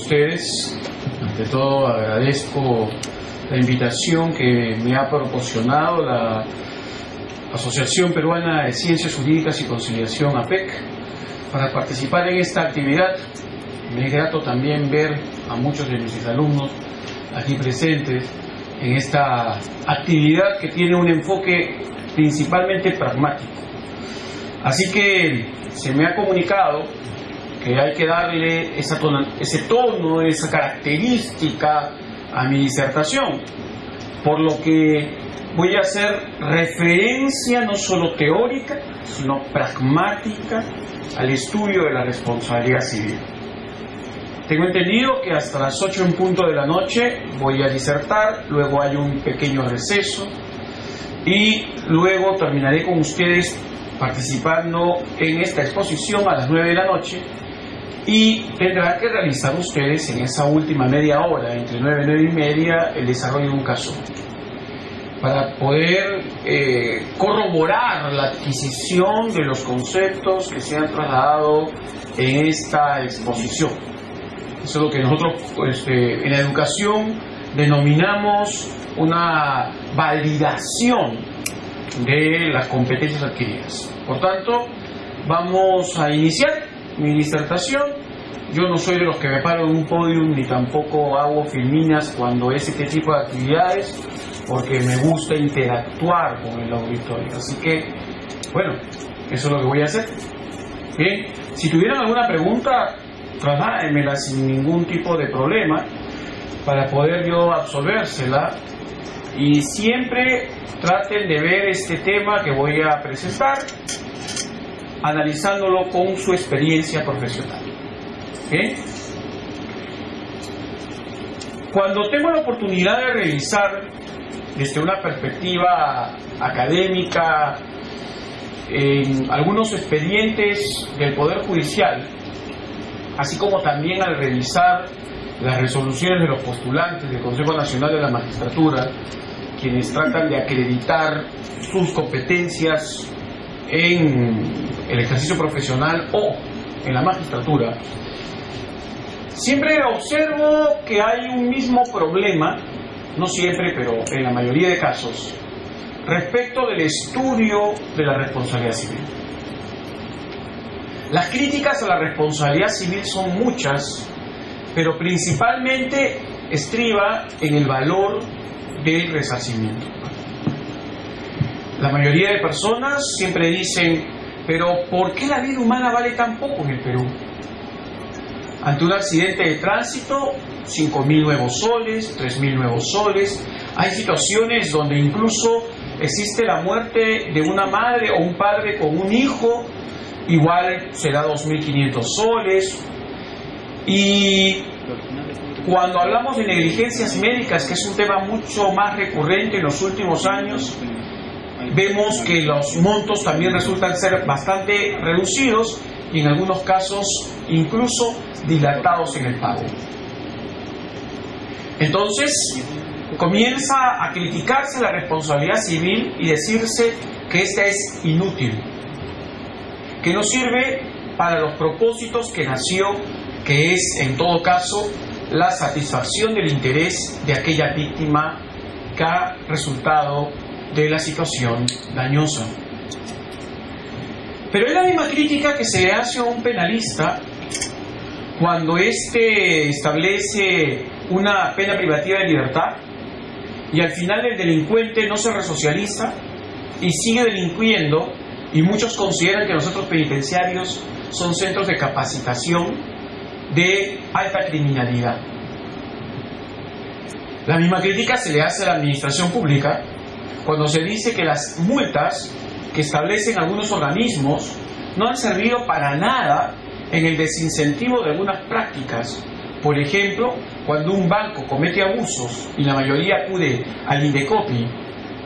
ustedes. Ante todo agradezco la invitación que me ha proporcionado la Asociación Peruana de Ciencias Jurídicas y Conciliación, APEC, para participar en esta actividad. Me es grato también ver a muchos de mis alumnos aquí presentes en esta actividad que tiene un enfoque principalmente pragmático. Así que se me ha comunicado que hay que darle ese tono, esa característica a mi disertación, por lo que voy a hacer referencia no solo teórica, sino pragmática al estudio de la responsabilidad civil. Tengo entendido que hasta las 8 en punto de la noche voy a disertar, luego hay un pequeño receso y luego terminaré con ustedes participando en esta exposición a las 9 de la noche, y tendrán que realizar ustedes en esa última media hora, entre 9 y 9 y media, el desarrollo de un caso, para poder corroborar la adquisición de los conceptos que se han trasladado en esta exposición. Eso es lo que nosotros en la educación denominamos una validación de las competencias adquiridas. Por tanto, vamos a iniciar mi disertación. Yo no soy de los que me paro en un podium ni tampoco hago filminas cuando es este tipo de actividades, porque me gusta interactuar con el auditorio. Así que, bueno, eso es lo que voy a hacer. Bien, si tuvieran alguna pregunta, trasládenmela sin ningún tipo de problema para poder yo absolvérsela, y siempre traten de ver este tema que voy a presentar analizándolo con su experiencia profesional. ¿Bien? Cuando tengo la oportunidad de revisar desde una perspectiva académica en algunos expedientes del Poder Judicial, así como también al revisar las resoluciones de los postulantes del Consejo Nacional de la Magistratura, quienes tratan de acreditar sus competencias en el ejercicio profesional o en la magistratura, siempre observo que hay un mismo problema, no siempre, pero en la mayoría de casos, respecto del estudio de la responsabilidad civil. Las críticas a la responsabilidad civil son muchas, pero principalmente estriba en el valor del resarcimiento. La mayoría de personas siempre dicen: pero ¿por qué la vida humana vale tan poco en el Perú? Ante un accidente de tránsito, 5.000 nuevos soles, 3.000 nuevos soles. Hay situaciones donde incluso existe la muerte de una madre o un padre con un hijo, igual será 2.500 soles. Y cuando hablamos de negligencias médicas, que es un tema mucho más recurrente en los últimos años, vemos que los montos también resultan ser bastante reducidos y en algunos casos incluso dilatados en el pago. Entonces comienza a criticarse la responsabilidad civil y decirse que esta es inútil, que no sirve para los propósitos que nació, que es en todo caso la satisfacción del interés de aquella víctima que ha resultado de la situación dañosa. Pero es la misma crítica que se le hace a un penalista cuando éste establece una pena privativa de libertad y al final el delincuente no se resocializa y sigue delinquiendo, y muchos consideran que los centros penitenciarios son centros de capacitación de alta criminalidad. La misma crítica se le hace a la administración pública cuando se dice que las multas que establecen algunos organismos no han servido para nada en el desincentivo de algunas prácticas. Por ejemplo, cuando un banco comete abusos y la mayoría acude al Indecopi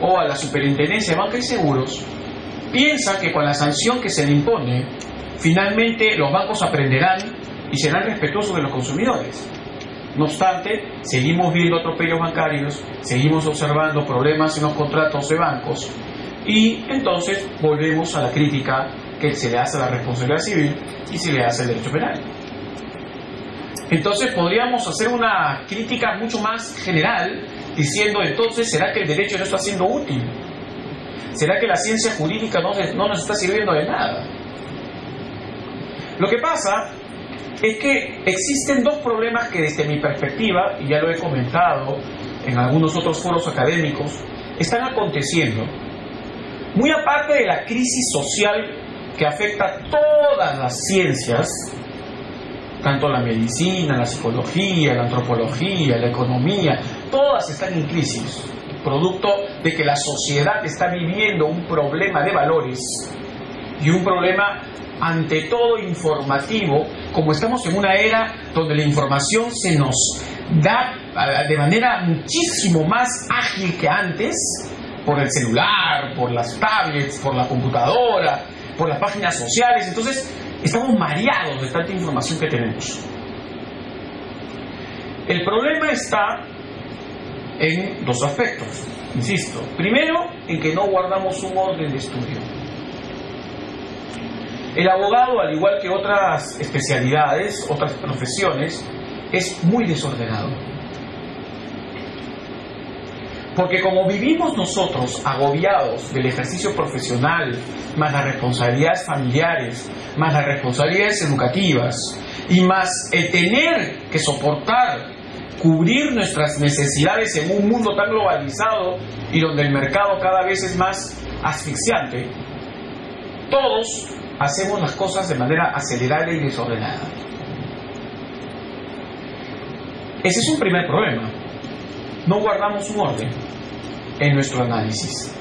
o a la Superintendencia de Banca y Seguros, piensa que con la sanción que se le impone, finalmente los bancos aprenderán y serán respetuosos de los consumidores. No obstante, seguimos viendo atropellos bancarios, seguimos observando problemas en los contratos de bancos, y entonces volvemos a la crítica que se le hace a la responsabilidad civil y se le hace al derecho penal. Entonces podríamos hacer una crítica mucho más general, diciendo entonces, ¿será que el derecho no está siendo útil? ¿Será que la ciencia jurídica no nos está sirviendo de nada? Lo que pasa es que existen dos problemas que desde mi perspectiva, y ya lo he comentado en algunos otros foros académicos, están aconteciendo. Muy aparte de la crisis social que afecta a todas las ciencias, tanto la medicina, la psicología, la antropología, la economía, todas están en crisis, producto de que la sociedad está viviendo un problema de valores y un problema ante todo informativo, como estamos en una era donde la información se nos da de manera muchísimo más ágil que antes, por el celular, por las tablets, por la computadora, por las páginas sociales. Entonces estamos mareados de tanta información que tenemos. El problema está en dos aspectos, insisto. Primero, en que no guardamos un orden de estudio. El abogado, al igual que otras especialidades, otras profesiones, es muy desordenado. Porque como vivimos nosotros agobiados del ejercicio profesional, más las responsabilidades familiares, más las responsabilidades educativas, y más el tener que soportar, cubrir nuestras necesidades en un mundo tan globalizado y donde el mercado cada vez es más asfixiante, todos hacemos las cosas de manera acelerada y desordenada. Ese es un primer problema. No guardamos un orden en nuestro análisis.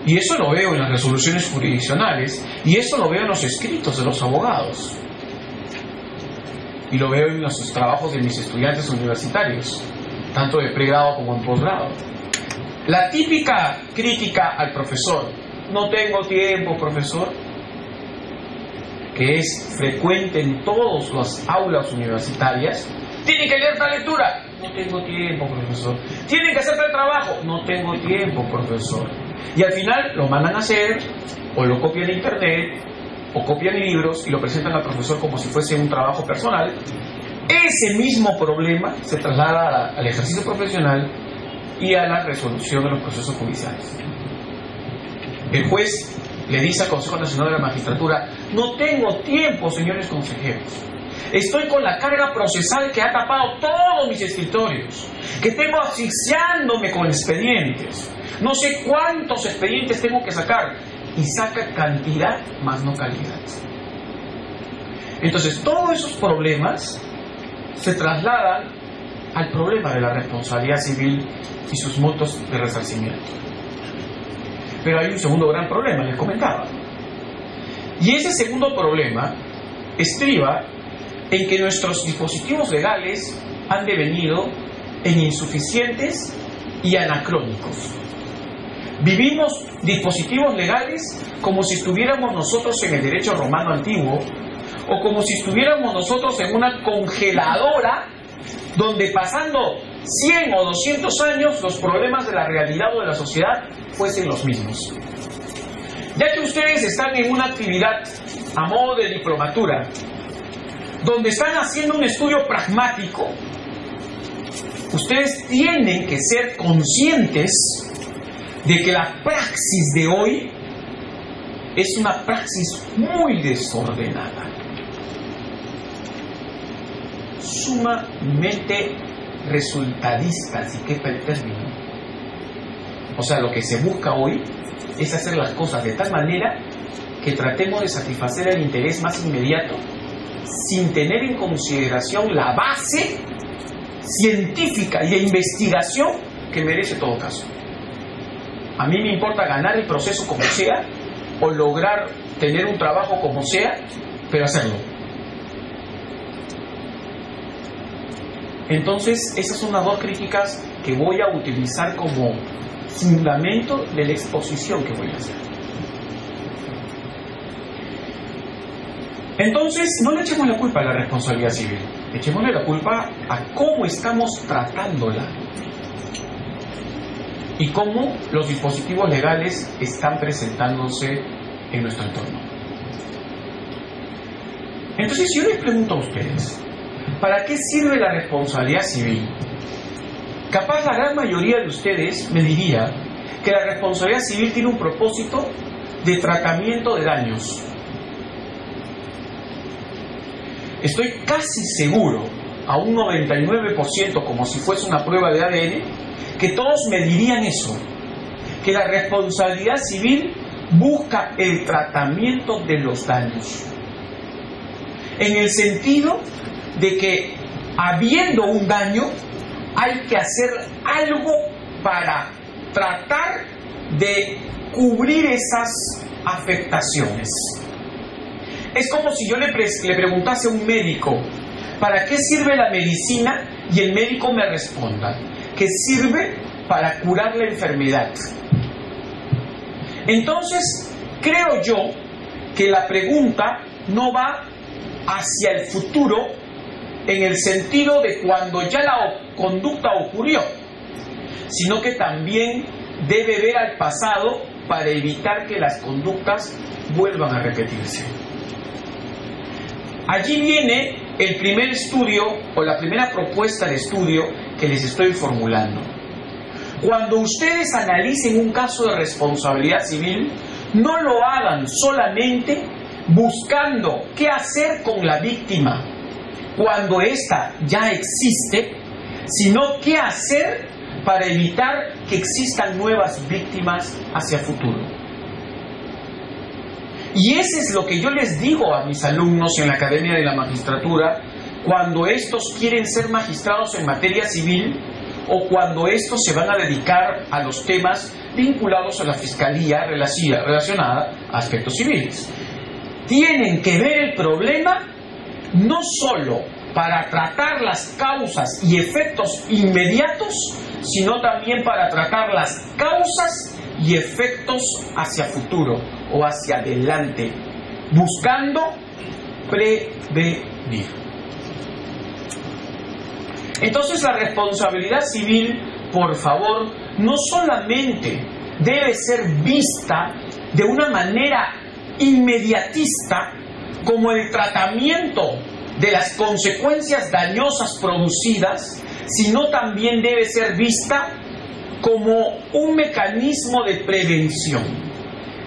Y eso lo veo en las resoluciones jurisdiccionales, y eso lo veo en los escritos de los abogados, y lo veo en los trabajos de mis estudiantes universitarios, tanto de pregrado como en posgrado. La típica crítica al profesor: no tengo tiempo, profesor, que es frecuente en todas las aulas universitarias. Tienen que leer tal lectura. No tengo tiempo, profesor. Tienen que hacer tal trabajo. No tengo tiempo, profesor. Y al final lo mandan a hacer, o lo copian de internet, o copian libros y lo presentan al profesor como si fuese un trabajo personal. Ese mismo problema se traslada al ejercicio profesional y a la resolución de los procesos judiciales. El juez le dice al Consejo Nacional de la Magistratura: no tengo tiempo, señores consejeros. Estoy con la carga procesal que ha tapado todos mis escritorios, que tengo asfixiándome con expedientes. No sé cuántos expedientes tengo que sacar. Y saca cantidad más no calidad. Entonces, todos esos problemas se trasladan al problema de la responsabilidad civil y sus montos de resarcimiento. Pero hay un segundo gran problema, les comentaba. Y ese segundo problema estriba en que nuestros dispositivos legales han devenido en insuficientes y anacrónicos. Vivimos dispositivos legales como si estuviéramos nosotros en el derecho romano antiguo, o como si estuviéramos nosotros en una congeladora donde pasando 100 o 200 años los problemas de la realidad o de la sociedad fuesen los mismos. Ya que ustedes están en una actividad a modo de diplomatura, donde están haciendo un estudio pragmático, ustedes tienen que ser conscientes de que la praxis de hoy es una praxis muy desordenada, sumamente resultadista, si quepa el término. O sea, lo que se busca hoy es hacer las cosas de tal manera que tratemos de satisfacer el interés más inmediato sin tener en consideración la base científica y de investigación que merece todo caso. A mí me importa ganar el proceso como sea, o lograr tener un trabajo como sea, pero hacerlo. Entonces, esas son las dos críticas que voy a utilizar como fundamento de la exposición que voy a hacer. Entonces, no le echemos la culpa a la responsabilidad civil, echémosle la culpa a cómo estamos tratándola y cómo los dispositivos legales están presentándose en nuestro entorno. Entonces, si yo les pregunto a ustedes, ¿para qué sirve la responsabilidad civil? Capaz la gran mayoría de ustedes me diría que la responsabilidad civil tiene un propósito de tratamiento de daños. Estoy casi seguro, a un 99%, como si fuese una prueba de ADN, que todos me dirían eso, que la responsabilidad civil busca el tratamiento de los daños. En el sentido de que, habiendo un daño, hay que hacer algo para tratar de cubrir esas afectaciones. Es como si yo le preguntase a un médico, ¿para qué sirve la medicina? Y el médico me responda que sirve para curar la enfermedad. Entonces, creo yo que la pregunta no va hacia el futuro en el sentido de cuando ya la conducta ocurrió, sino que también debe ver al pasado para evitar que las conductas vuelvan a repetirse. Allí viene el primer estudio o la primera propuesta de estudio que les estoy formulando. Cuando ustedes analicen un caso de responsabilidad civil, no lo hagan solamente buscando qué hacer con la víctima cuando ésta ya existe, sino qué hacer para evitar que existan nuevas víctimas hacia futuro. Y ese es lo que yo les digo a mis alumnos en la Academia de la Magistratura cuando estos quieren ser magistrados en materia civil o cuando estos se van a dedicar a los temas vinculados a la fiscalía relacionada a aspectos civiles. Tienen que ver el problema no solo para tratar las causas y efectos inmediatos, sino también para tratar las causas y efectos hacia futuro o hacia adelante, buscando prevenir. Entonces la responsabilidad civil, por favor, no solamente debe ser vista de una manera inmediatista como el tratamiento de las consecuencias dañosas producidas, sino también debe ser vista como un mecanismo de prevención.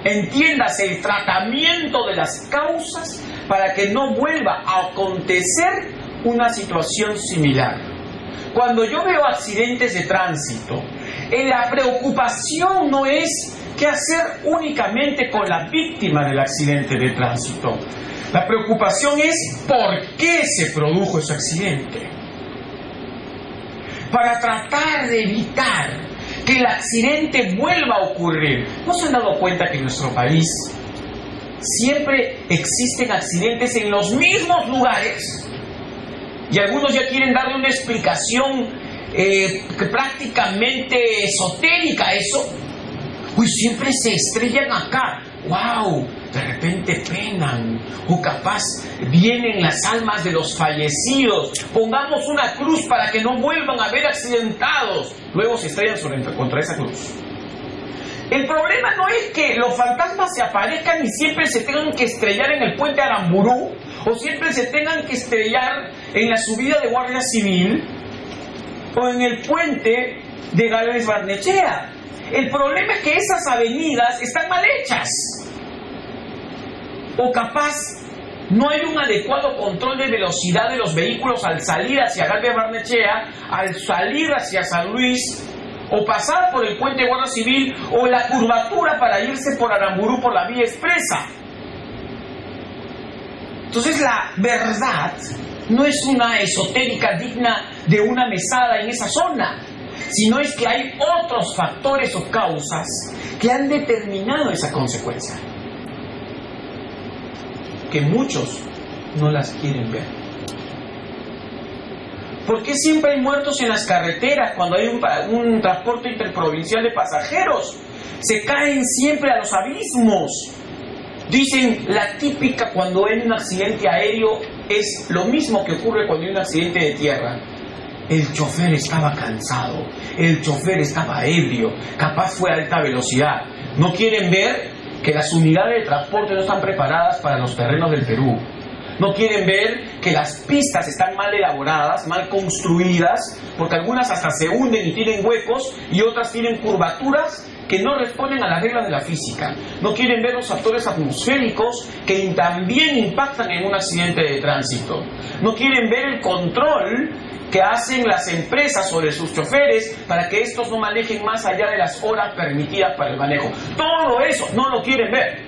Entiéndase, el tratamiento de las causas para que no vuelva a acontecer una situación similar. Cuando yo veo accidentes de tránsito, la preocupación no es qué hacer únicamente con la víctima del accidente de tránsito. La preocupación es por qué se produjo ese accidente. Para tratar de evitar que el accidente vuelva a ocurrir. ¿No se han dado cuenta que en nuestro país siempre existen accidentes en los mismos lugares? Y algunos ya quieren darle una explicación prácticamente esotérica a eso. Uy, siempre se estrellan acá. ¡Wow! De repente penan. O capaz vienen las almas de los fallecidos. Pongamos una cruz para que no vuelvan a haber accidentados. Luego se estrellan contra esa cruz. El problema no es que los fantasmas se aparezcan y siempre se tengan que estrellar en el puente Aramburú, o siempre se tengan que estrellar en la subida de Guardia Civil, o en el puente de Gálvez Barnechea. El problema es que esas avenidas están mal hechas. O capaz no hay un adecuado control de velocidad de los vehículos al salir hacia Gálvez Barnechea, al salir hacia San Luis, o pasar por el puente de Guardia Civil, o la curvatura para irse por Aramburú por la vía expresa. Entonces la verdad no es una esotérica digna de una mesada en esa zona, sino es que hay otros factores o causas que han determinado esa consecuencia, que muchos no las quieren ver. ¿Por qué siempre hay muertos en las carreteras cuando hay un transporte interprovincial de pasajeros? Se caen siempre a los abismos. Dicen, la típica cuando hay un accidente aéreo es lo mismo que ocurre cuando hay un accidente de tierra. El chofer estaba cansado, el chofer estaba ebrio, capaz fue a alta velocidad. No quieren ver que las unidades de transporte no están preparadas para los terrenos del Perú. No quieren ver que las pistas están mal elaboradas, mal construidas, porque algunas hasta se hunden y tienen huecos y otras tienen curvaturas que no responden a las reglas de la física. No quieren ver los factores atmosféricos que también impactan en un accidente de tránsito. No quieren ver el control que hacen las empresas sobre sus choferes para que estos no manejen más allá de las horas permitidas para el manejo. Todo eso no lo quieren ver.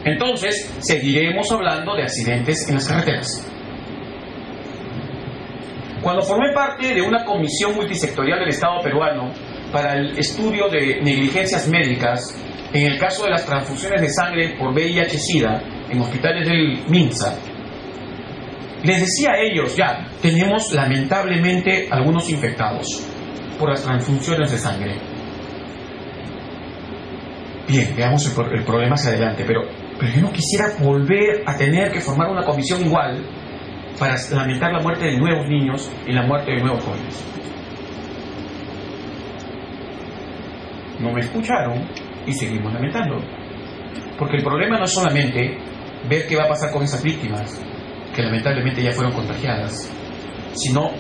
Entonces, seguiremos hablando de accidentes en las carreteras. Cuando formé parte de una comisión multisectorial del Estado peruano para el estudio de negligencias médicas en el caso de las transfusiones de sangre por VIH-Sida en hospitales del MINSA, les decía a ellos, ya, tenemos lamentablemente algunos infectados por las transfusiones de sangre. Bien, veamos el problema hacia adelante, pero yo no quisiera volver a tener que formar una comisión igual para lamentar la muerte de nuevos niños y la muerte de nuevos jóvenes. No me escucharon y seguimos lamentando. Porque el problema no es solamente ver qué va a pasar con esas víctimas, que lamentablemente ya fueron contagiadas, sino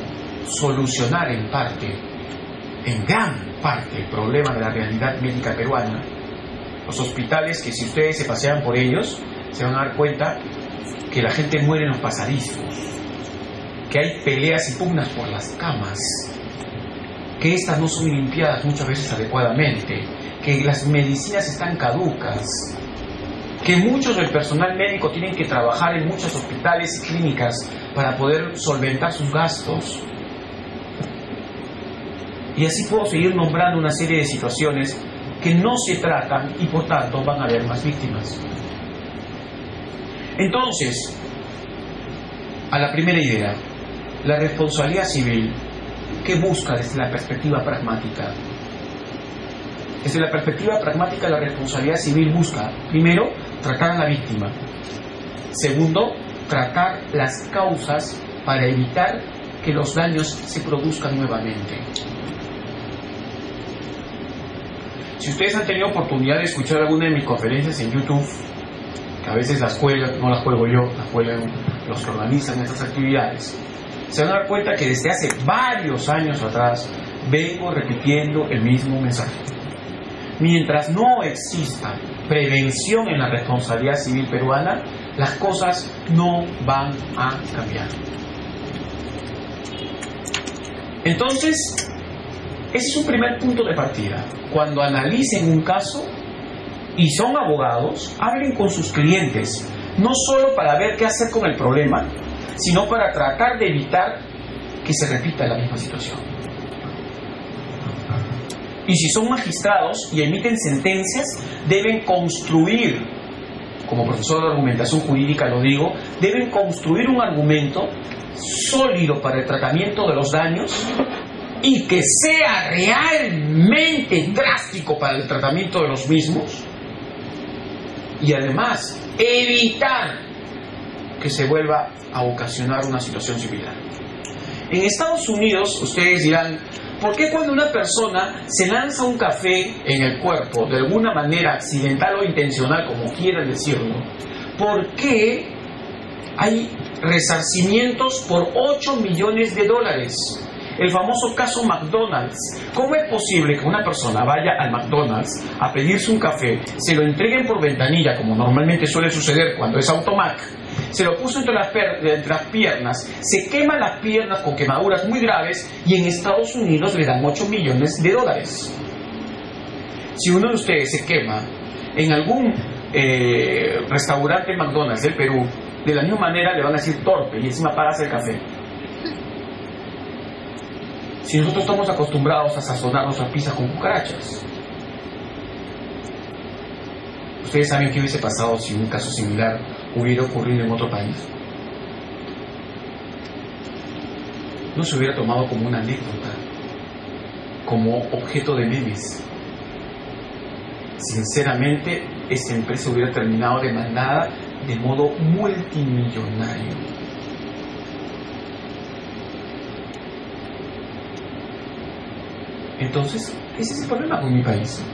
solucionar en parte, en gran parte, el problema de la realidad médica peruana. Los hospitales, que si ustedes se pasean por ellos, se van a dar cuenta que la gente muere en los pasadizos, que hay peleas y pugnas por las camas, que estas no son limpiadas muchas veces adecuadamente, que las medicinas están caducas, que muchos del personal médico tienen que trabajar en muchos hospitales y clínicas para poder solventar sus gastos. Y así puedo seguir nombrando una serie de situaciones que no se tratan y por tanto van a haber más víctimas. Entonces, a la primera idea, la responsabilidad civil, ¿qué busca desde la perspectiva pragmática? Desde la perspectiva pragmática, la responsabilidad civil busca, primero, tratar a la víctima. Segundo, tratar las causas para evitar que los daños se produzcan nuevamente. Si ustedes han tenido oportunidad de escuchar alguna de mis conferencias en YouTube, que a veces las cuelgan, no las cuelgo yo, las cuelgan los que organizan estas actividades, se van a dar cuenta que desde hace varios años atrás vengo repitiendo el mismo mensaje. Mientras no exista prevención en la responsabilidad civil peruana, las cosas no van a cambiar. Entonces, ese es un primer punto de partida. Cuando analicen un caso y son abogados, hablen con sus clientes, no solo para ver qué hacer con el problema, sino para tratar de evitar que se repita la misma situación. Y si son magistrados y emiten sentencias, deben construir, como profesor de argumentación jurídica lo digo, deben construir un argumento sólido para el tratamiento de los daños y que sea realmente drástico para el tratamiento de los mismos, y además evitar que se vuelva a ocasionar una situación similar. En Estados Unidos, ustedes dirán, ¿por qué cuando una persona se lanza un café en el cuerpo, de alguna manera accidental o intencional, como quieran decirlo, por qué hay resarcimientos por $8 millones? El famoso caso McDonald's. ¿Cómo es posible que una persona vaya al McDonald's a pedirse un café, se lo entreguen por ventanilla, como normalmente suele suceder cuando es automac, se lo puso entre las piernas, se queman las piernas con quemaduras muy graves y en Estados Unidos le dan $8 millones? Si uno de ustedes se quema en algún restaurante McDonald's del Perú, de la misma manera le van a decir torpe y encima pagas el café. Si nosotros estamos acostumbrados a sazonar nuestras pizzas con cucarachas, ¿ustedes saben qué hubiese pasado si un caso similar hubiera ocurrido en otro país? No se hubiera tomado como una anécdota, como objeto de memes. Sinceramente, esta empresa hubiera terminado demandada de modo multimillonario. Entonces, ese es el problema con mi país.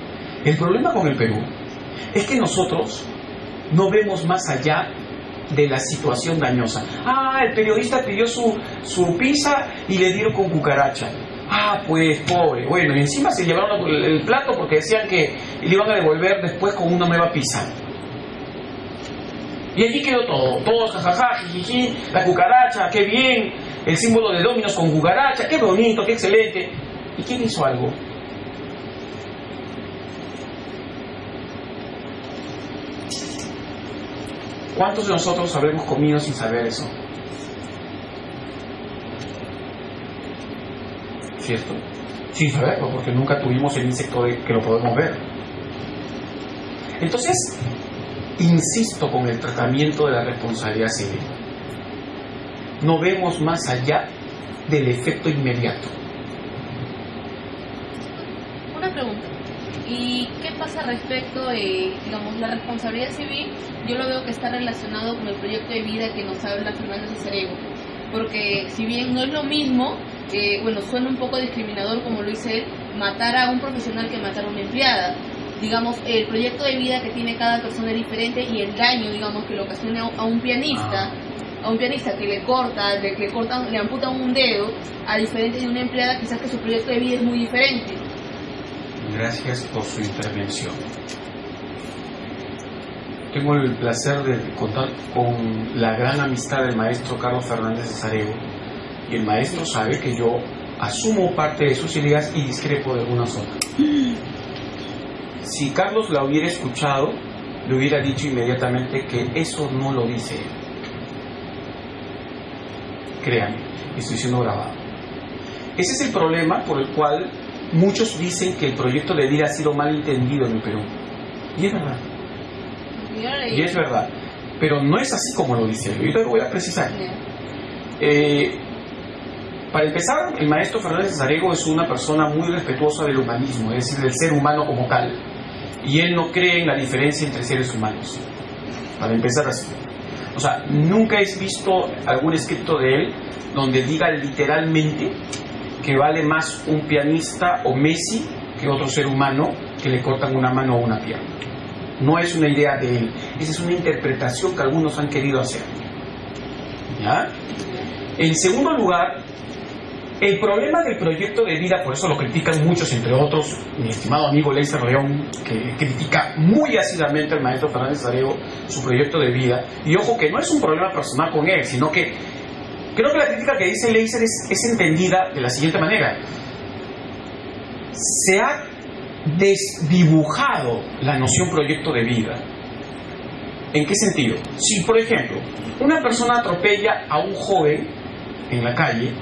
El problema con el Perú es que nosotros no vemos más allá de la situación dañosa. Ah, el periodista pidió su pizza y le dieron con cucaracha. Ah, pues pobre. Bueno, y encima se llevaron el plato porque decían que le iban a devolver después con una nueva pizza. Y allí quedó todo. Todos jajaja, jijiji, la cucaracha, qué bien. El símbolo de Domino's con cucaracha, qué bonito, qué excelente. ¿Y quién hizo algo? ¿Cuántos de nosotros habremos comido sin saber eso? ¿Cierto? Sin saberlo, porque nunca tuvimos el insecto que lo podemos ver. Entonces, insisto con el tratamiento de la responsabilidad civil. No vemos más allá del efecto inmediato. Una pregunta. ¿Y qué pasa respecto, digamos, la responsabilidad civil? Yo lo veo que está relacionado con el proyecto de vida que nos habla Fernández Sarego. Porque si bien no es lo mismo, bueno, suena un poco discriminador, como lo dice él, matar a un profesional que matar a una empleada. Digamos, el proyecto de vida que tiene cada persona es diferente y el daño, digamos, que le ocasiona a un pianista que le amputan un dedo, a diferente de una empleada, quizás que su proyecto de vida es muy diferente. Gracias por su intervención. Tengo el placer de contar con la gran amistad del maestro Carlos Fernández de Sarego, y el maestro sabe que yo asumo parte de sus ideas y discrepo de algunas otras. Si Carlos la hubiera escuchado, le hubiera dicho inmediatamente que eso no lo dice él. Créanme, estoy siendo grabado. Ese es el problema por el cual muchos dicen que el proyecto de vida ha sido mal entendido en el Perú. Y es verdad. Y es verdad. Pero no es así como lo dice él. Yo lo voy a precisar. Para empezar, el maestro Fernández de Sarego es una persona muy respetuosa del humanismo, es decir, del ser humano como tal. Y él no cree en la diferencia entre seres humanos. Para empezar así. O sea, nunca he visto algún escrito de él donde diga literalmente que vale más un pianista o Messi que otro ser humano que le cortan una mano o una pierna. No es una idea de él. Esa es una interpretación que algunos han querido hacer. ¿Ya? En segundo lugar, el problema del proyecto de vida, por eso lo critican muchos, entre otros, mi estimado amigo Leiser León, que critica muy ácidamente al maestro Fernández Sarego su proyecto de vida. Y ojo que no es un problema personal con él, sino que creo que la crítica que dice Leiser es entendida de la siguiente manera. Se ha desdibujado la noción proyecto de vida. ¿En qué sentido? Si, por ejemplo, una persona atropella a un joven en la calle,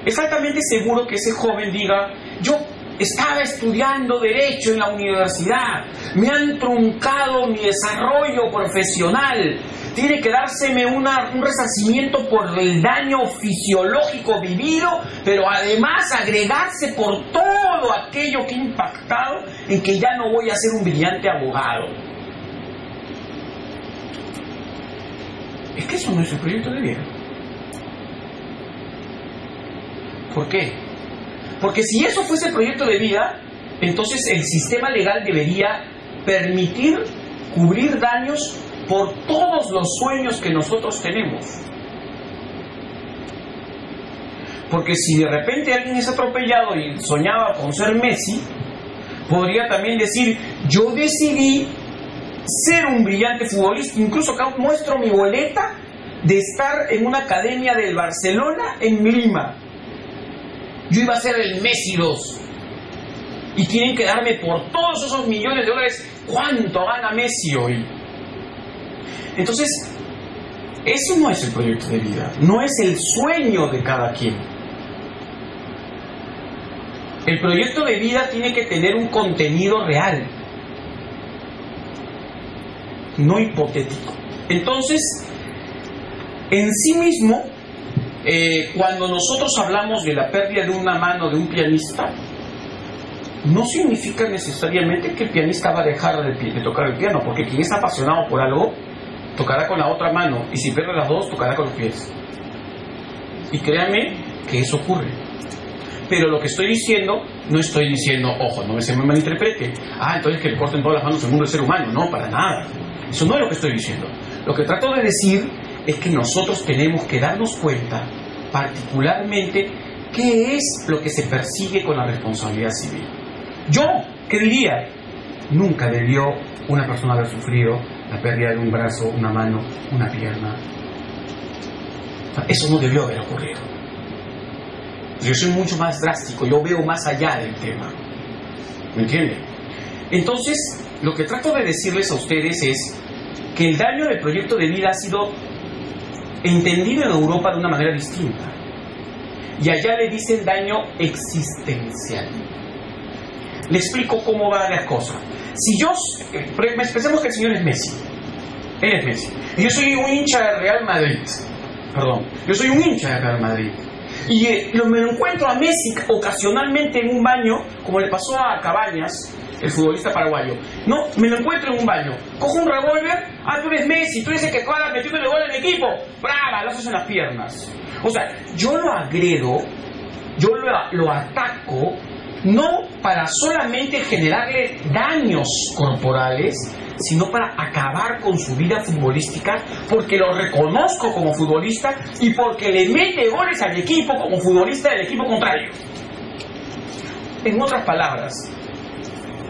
es altamente seguro que ese joven diga: yo estaba estudiando Derecho en la universidad, me han truncado mi desarrollo profesional, tiene que dárseme un resarcimiento por el daño fisiológico vivido, pero además agregarse por todo aquello que ha impactado en que ya no voy a ser un brillante abogado. Es que eso no es el proyecto de vida. ¿Por qué? Porque si eso fuese el proyecto de vida, entonces el sistema legal debería permitir cubrir daños por todos los sueños que nosotros tenemos. Porque si de repente alguien es atropellado y soñaba con ser Messi, podría también decir: yo decidí ser un brillante futbolista. Incluso acá muestro mi boleta de estar en una academia del Barcelona en Lima. Yo iba a ser el Messi 2. Y tienen que darme por todos esos millones de dólares. ¿Cuánto gana Messi hoy? Entonces, eso no es el proyecto de vida. No es el sueño de cada quien. El proyecto de vida tiene que tener un contenido real, no hipotético. Entonces, en sí mismo, cuando nosotros hablamos de la pérdida de una mano de un pianista, no significa necesariamente que el pianista va a dejar de tocar el piano, porque quien es apasionado por algo tocará con la otra mano, y si pierde las dos, tocará con los pies. Y créanme que eso ocurre. Pero lo que estoy diciendo, no estoy diciendo, ojo, no se me malinterprete, entonces que le corten todas las manos al mundo del ser humano. No, para nada. Eso no es lo que estoy diciendo. Lo que trato de decir es que nosotros tenemos que darnos cuenta, particularmente, qué es lo que se persigue con la responsabilidad civil. Yo, ¿qué diría? Nunca debió una persona haber sufrido la pérdida de un brazo, una mano, una pierna. Eso no debió haber ocurrido. Yo soy mucho más drástico, yo veo más allá del tema. ¿Me entienden? Entonces, lo que trato de decirles a ustedes es que el daño del proyecto de vida ha sido entendido en Europa de una manera distinta. Y allá le dicen daño existencial. Le explico cómo va la cosa. Si yo, pensemos que el señor es Messi. Él es Messi. Y yo soy un hincha de Real Madrid. Perdón, yo soy un hincha de Real Madrid. Y me lo encuentro a Messi ocasionalmente en un baño, como le pasó a Cabañas, el futbolista paraguayo. No, me lo encuentro en un baño. Cojo un revólver, tú eres Messi, tú eres el que acaba metiéndole gol al equipo. ¡Brava! Lo haces en las piernas. O sea, yo lo agredo, yo lo ataco, no para solamente generarle daños corporales, sino para acabar con su vida futbolística, porque lo reconozco como futbolista y porque le mete goles al equipo como futbolista del equipo contrario. En otras palabras,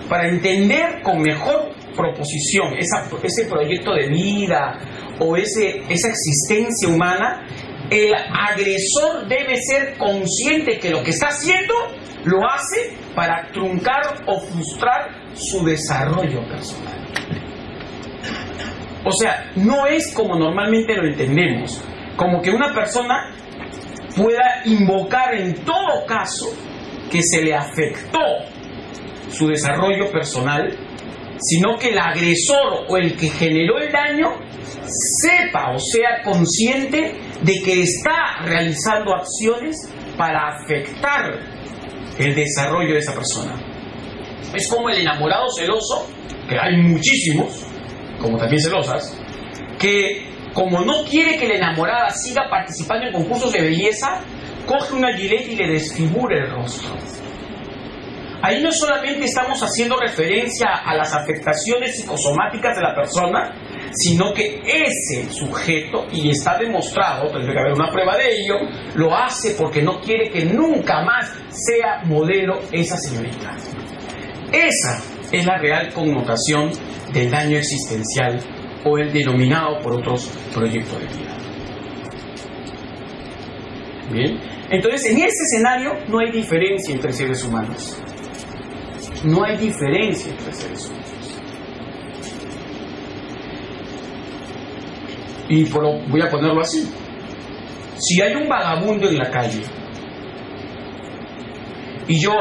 para entender con mejor proposición ese proyecto de vida o esa existencia humana, el agresor debe ser consciente que lo que está haciendo lo hace para truncar o frustrar su desarrollo personal. O sea, no es como normalmente lo entendemos, como que una persona pueda invocar en todo caso que se le afectó su desarrollo personal, sino que el agresor o el que generó el daño sepa o sea consciente de que está realizando acciones para afectar el desarrollo de esa persona. Es como el enamorado celoso, que hay muchísimos, como también celosas, que como no quiere que la enamorada siga participando en concursos de belleza, coge una Gillette y le desfigura el rostro. Ahí no solamente estamos haciendo referencia a las afectaciones psicosomáticas de la persona, sino que ese sujeto, y está demostrado, tendría que haber una prueba de ello, lo hace porque no quiere que nunca más sea modelo esa señorita. Esa es la real connotación del daño existencial o el denominado por otros proyecto de vida. Bien, entonces en este escenario no hay diferencia entre seres humanos. No hay diferencia entre seres humanos. Y voy a ponerlo así. Si hay un vagabundo en la calle y yo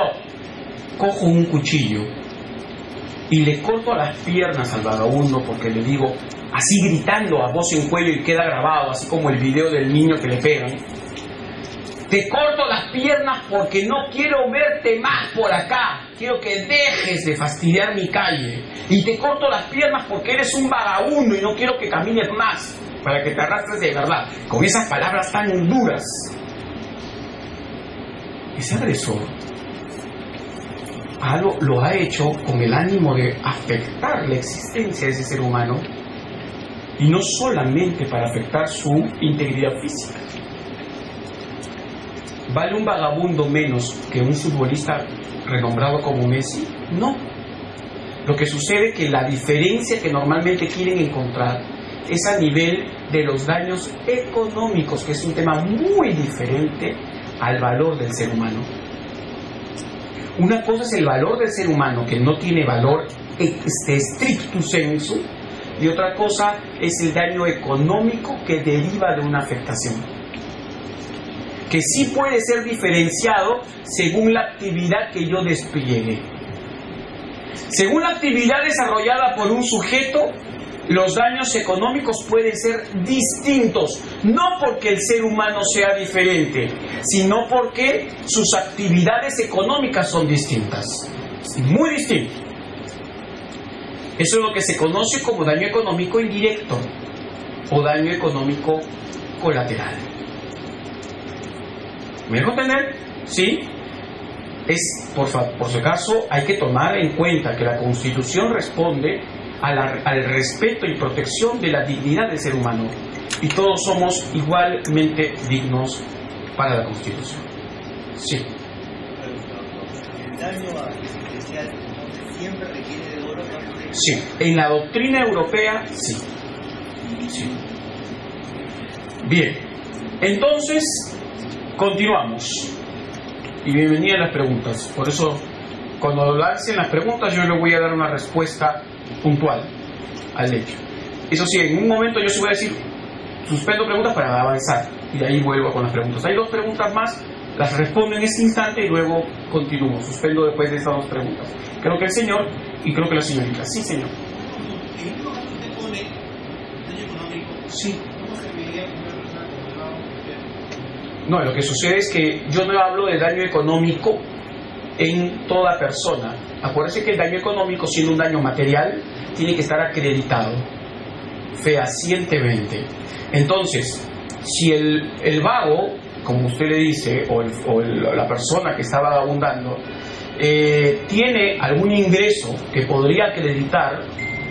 cojo un cuchillo y le corto las piernas al vagabundo porque le digo, así gritando a voz en cuello y queda grabado, así como el video del niño que le pegan, te corto las piernas porque no quiero verte más por acá, quiero que dejes de fastidiar mi calle, y te corto las piernas porque eres un vagabundo y no quiero que camines más, para que te arrastres de verdad, con esas palabras tan duras. Ese agresor lo ha hecho con el ánimo de afectar la existencia de ese ser humano, y no solamente para afectar su integridad física. ¿Vale un vagabundo menos que un futbolista renombrado como Messi? No. Lo que sucede es que la diferencia que normalmente quieren encontrar es a nivel de los daños económicos, que es un tema muy diferente al valor del ser humano. Una cosa es el valor del ser humano, que no tiene valor stricto sensu, y otra cosa es el daño económico que deriva de una afectación, que sí puede ser diferenciado según la actividad que yo despliegue. Según la actividad desarrollada por un sujeto, los daños económicos pueden ser distintos, no porque el ser humano sea diferente, sino porque sus actividades económicas son distintas, muy distintas. Eso es lo que se conoce como daño económico indirecto o daño económico colateral. ¿Me dejo entender? ¿Sí? Por si acaso hay que tomar en cuenta que la Constitución responde al respeto y protección de la dignidad del ser humano. Y todos somos igualmente dignos para la Constitución. Sí. El daño especial siempre requiere de oro. Sí, en la doctrina europea, sí. Sí. Bien, entonces, continuamos. Y bienvenida a las preguntas. Por eso, cuando lancen las preguntas, yo le voy a dar una respuesta puntual al hecho. Eso sí, en un momento yo se voy a decir, suspendo preguntas para avanzar. Y de ahí vuelvo con las preguntas. Hay 2 preguntas más, las respondo en este instante y luego continúo. Suspendo después de estas 2 preguntas. Creo que el señor y creo que la señorita. Sí, señor. En un caso usted pone daño económico. Sí. ¿Cómo se mediría con una persona que no va a No, lo que sucede es que yo no hablo de daño económico en toda persona. Acuérdense que el daño económico, siendo un daño material, tiene que estar acreditado fehacientemente. Entonces, si el vago, como usted le dice, o la persona que está vagabundando, tiene algún ingreso que podría acreditar,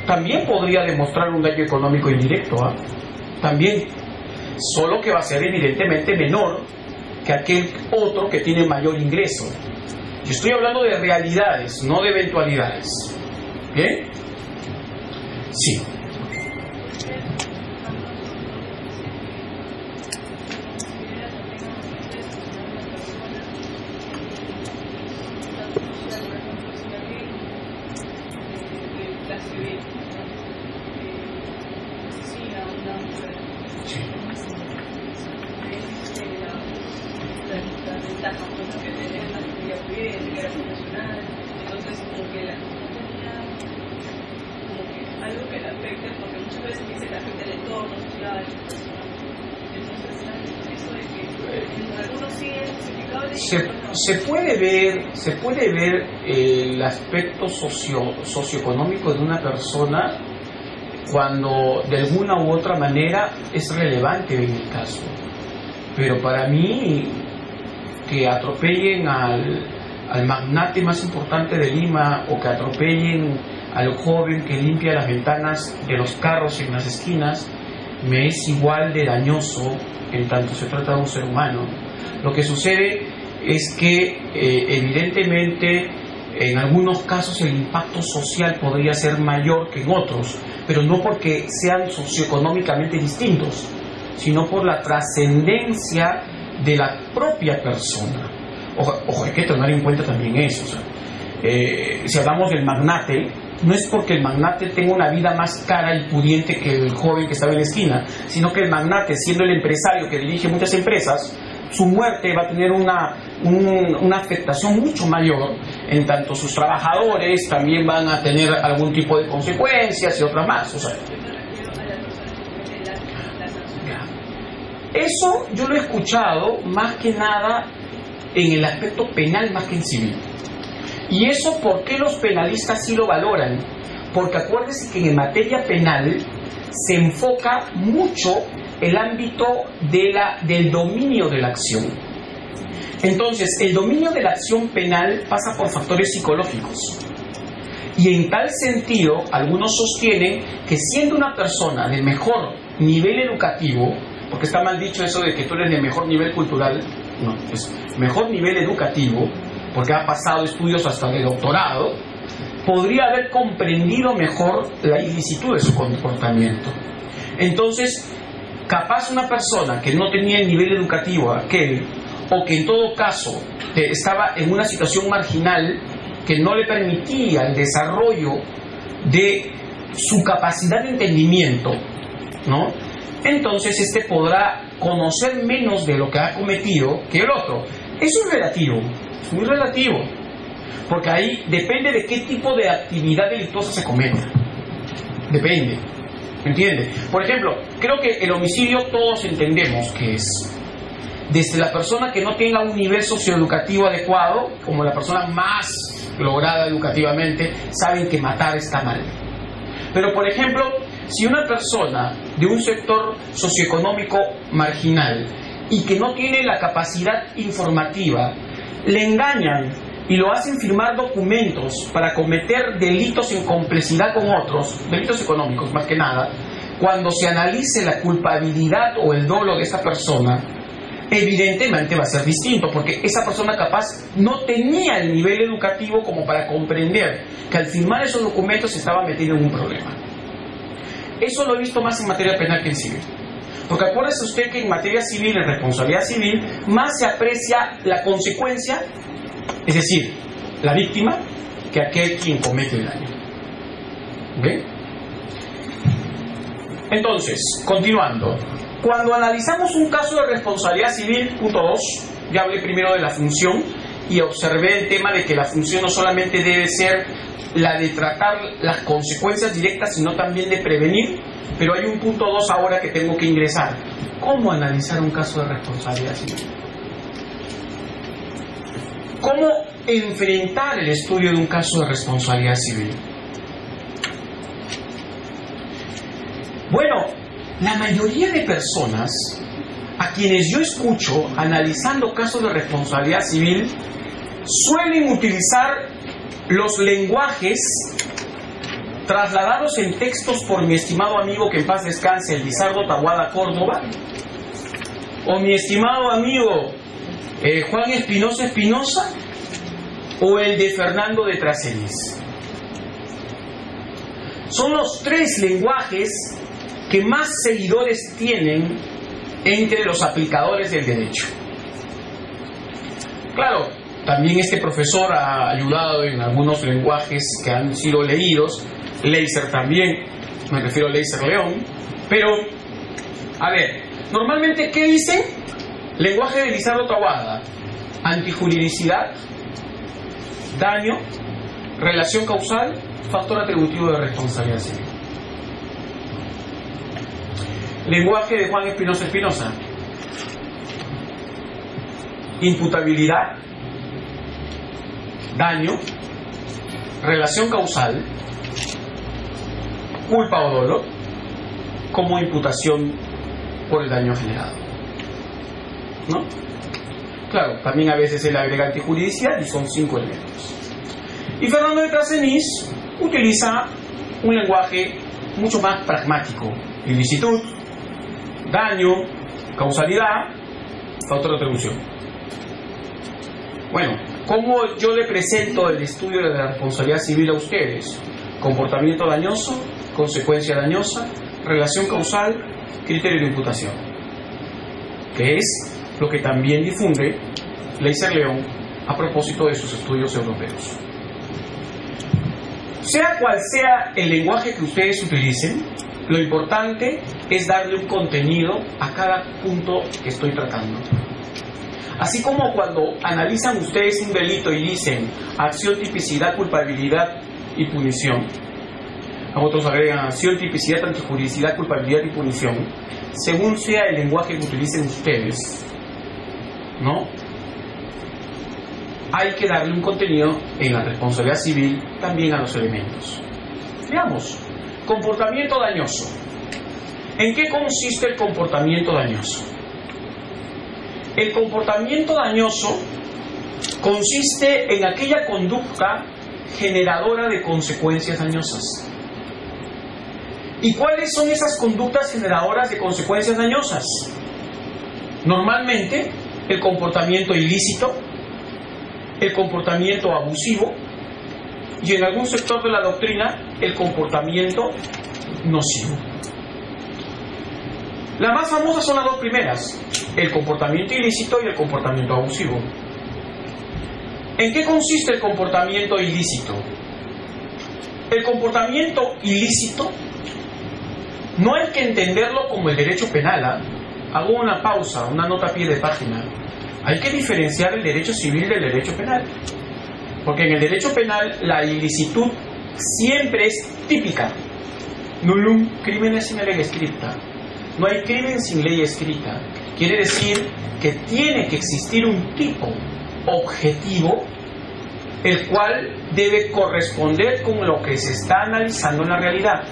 también podría demostrar un daño económico indirecto, ¿eh? También, solo que va a ser evidentemente menor que aquel otro que tiene mayor ingreso. Yo estoy hablando de realidades, no de eventualidades. ¿Bien? Sí. Se puede ver el aspecto socioeconómico de una persona cuando de alguna u otra manera es relevante en el caso. Pero para mí, que atropellen al magnate más importante de Lima, o que atropellen al joven que limpia las ventanas de los carros en las esquinas, me es igual de dañoso en tanto se trata de un ser humano. Lo que sucede es que evidentemente en algunos casos el impacto social podría ser mayor que en otros, pero no porque sean socioeconómicamente distintos, sino por la trascendencia de la propia persona. Ojo, hay que tener en cuenta también eso. O sea, si hablamos del magnate, no es porque el magnate tenga una vida más cara y pudiente que el joven que estaba en la esquina, sino que el magnate, siendo el empresario que dirige muchas empresas, su muerte va a tener una afectación mucho mayor, en tanto sus trabajadores también van a tener algún tipo de consecuencias y otras más. O sea, eso yo lo he escuchado más que nada en el aspecto penal más que en civil. Y eso, ¿por qué los penalistas sí lo valoran? Porque acuérdense que en materia penal se enfoca mucho el ámbito del dominio de la acción. Entonces, el dominio de la acción penal pasa por factores psicológicos. Y en tal sentido, algunos sostienen que siendo una persona de mejor nivel educativo, porque está mal dicho eso de que tú eres de mejor nivel cultural, no, es mejor nivel educativo, porque ha pasado estudios hasta de doctorado, podría haber comprendido mejor la ilicitud de su comportamiento. Entonces, capaz una persona que no tenía el nivel educativo aquel, o que en todo caso estaba en una situación marginal que no le permitía el desarrollo de su capacidad de entendimiento, ¿no? Entonces podrá conocer menos de lo que ha cometido que el otro. Eso es relativo, es muy relativo, porque ahí depende de qué tipo de actividad delictuosa se cometa. Depende, ¿me entiende? Por ejemplo, creo que el homicidio todos entendemos que es desde la persona que no tenga un nivel socioeducativo adecuado, como la persona más lograda educativamente, saben que matar está mal. Pero, por ejemplo, si una persona de un sector socioeconómico marginal y que no tiene la capacidad informativa, le engañan y lo hacen firmar documentos para cometer delitos en complicidad con otros, delitos económicos más que nada, cuando se analice la culpabilidad o el dolo de esta persona, evidentemente va a ser distinto, porque esa persona capaz no tenía el nivel educativo como para comprender que al firmar esos documentos se estaba metiendo en un problema. Eso lo he visto más en materia penal que en civil. Porque acuérdese usted que en materia civil, en responsabilidad civil, más se aprecia la consecuencia, es decir, la víctima, que aquel quien comete el daño. ¿Ve? Entonces, continuando. Cuando analizamos un caso de responsabilidad civil, punto 2, ya hablé primero de la función y observé el tema de que la función no solamente debe ser la de tratar las consecuencias directas, sino también de prevenir, pero hay un punto 2 ahora que tengo que ingresar. ¿Cómo analizar un caso de responsabilidad civil? ¿Cómo enfrentar el estudio de un caso de responsabilidad civil? Bueno, la mayoría de personas a quienes yo escucho analizando casos de responsabilidad civil suelen utilizar los lenguajes trasladados en textos por mi estimado amigo que en paz descanse, el Lizardo Taboada Córdoba, o mi estimado amigo Juan Espinosa Espinosa, o el de Fernando de Trasenis. Son los tres lenguajes que más seguidores tienen entre los aplicadores del derecho. Claro, también este profesor ha ayudado en algunos lenguajes que han sido leídos, Leiser también, me refiero a Leiser León, pero, a ver, normalmente, ¿qué dicen? Lenguaje de Lizardo Taboada: antijuridicidad, daño, relación causal, factor atributivo de responsabilidad civil. Lenguaje de Juan Espinosa Espinosa: imputabilidad, daño, relación causal, culpa o dolo, como imputación por el daño generado. ¿No? Claro, también a veces él agrega antijuridicidad y son 5 elementos. Y Fernando de Trasenis utiliza un lenguaje mucho más pragmático: ilicitud, daño, causalidad, factor de atribución. Bueno, ¿cómo yo le presento el estudio de la responsabilidad civil a ustedes? Comportamiento dañoso, consecuencia dañosa, relación causal, criterio de imputación, que es lo que también difunde Leiser León a propósito de sus estudios europeos. Sea cual sea el lenguaje que ustedes utilicen, lo importante es darle un contenido a cada punto que estoy tratando. Así como cuando analizan ustedes un delito y dicen acción, tipicidad, culpabilidad y punición, a otros agregan acción, tipicidad, antijuridicidad, culpabilidad y punición, según sea el lenguaje que utilicen ustedes, ¿no? Hay que darle un contenido en la responsabilidad civil también a los elementos. Veamos. Comportamiento dañoso. ¿En qué consiste el comportamiento dañoso? El comportamiento dañoso consiste en aquella conducta generadora de consecuencias dañosas. ¿Y cuáles son esas conductas generadoras de consecuencias dañosas? Normalmente, el comportamiento ilícito, el comportamiento abusivo y en algún sector de la doctrina, el comportamiento nocivo. Las más famosas son las dos primeras, el comportamiento ilícito y el comportamiento abusivo. ¿En qué consiste el comportamiento ilícito? El comportamiento ilícito no hay que entenderlo como el derecho penal. Hago una pausa, una nota a pie de página. Hay que diferenciar el derecho civil del derecho penal. Porque en el derecho penal la ilicitud siempre es típica. Nullum crimen sine lege scripta. No hay crimen sin ley escrita. Quiere decir que tiene que existir un tipo objetivo el cual debe corresponder con lo que se está analizando en la realidad.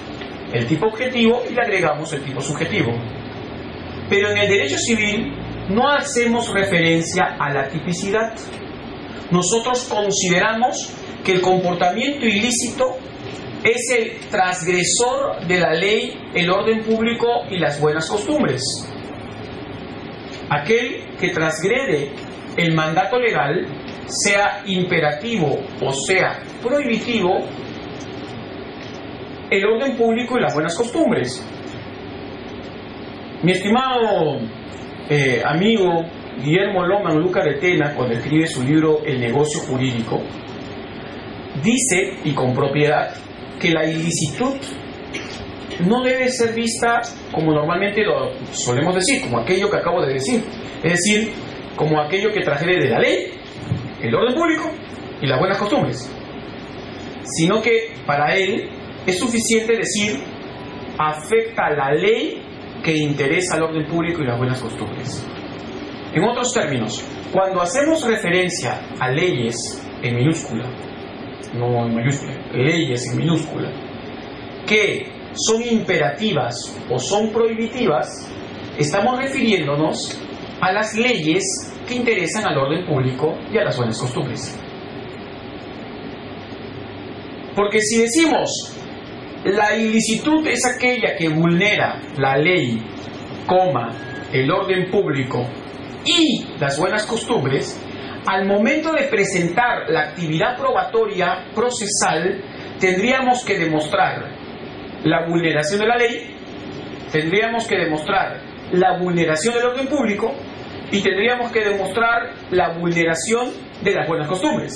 El tipo objetivo y le agregamos el tipo subjetivo. Pero en el derecho civil no hacemos referencia a la tipicidad, nosotros consideramos que el comportamiento ilícito es el transgresor de la ley, el orden público y las buenas costumbres. Aquel que transgrede el mandato legal, sea imperativo o sea prohibitivo, el orden público y las buenas costumbres. Mi estimado amigo Guillermo Loman Luca de Tena, cuando escribe su libro El negocio jurídico, dice, y con propiedad, que la ilicitud no debe ser vista como normalmente lo solemos decir, como aquello que acabo de decir, es decir, como aquello que transgrede la ley, el orden público y las buenas costumbres, sino que para él es suficiente decir afecta a la ley que interesa al orden público y las buenas costumbres. En otros términos, cuando hacemos referencia a leyes en minúscula, no en mayúscula, leyes en minúscula, que son imperativas o son prohibitivas, estamos refiriéndonos a las leyes que interesan al orden público y a las buenas costumbres. Porque si decimos la ilicitud es aquella que vulnera la ley, el orden público y las buenas costumbres, al momento de presentar la actividad probatoria procesal, tendríamos que demostrar la vulneración de la ley, tendríamos que demostrar la vulneración del orden público y tendríamos que demostrar la vulneración de las buenas costumbres.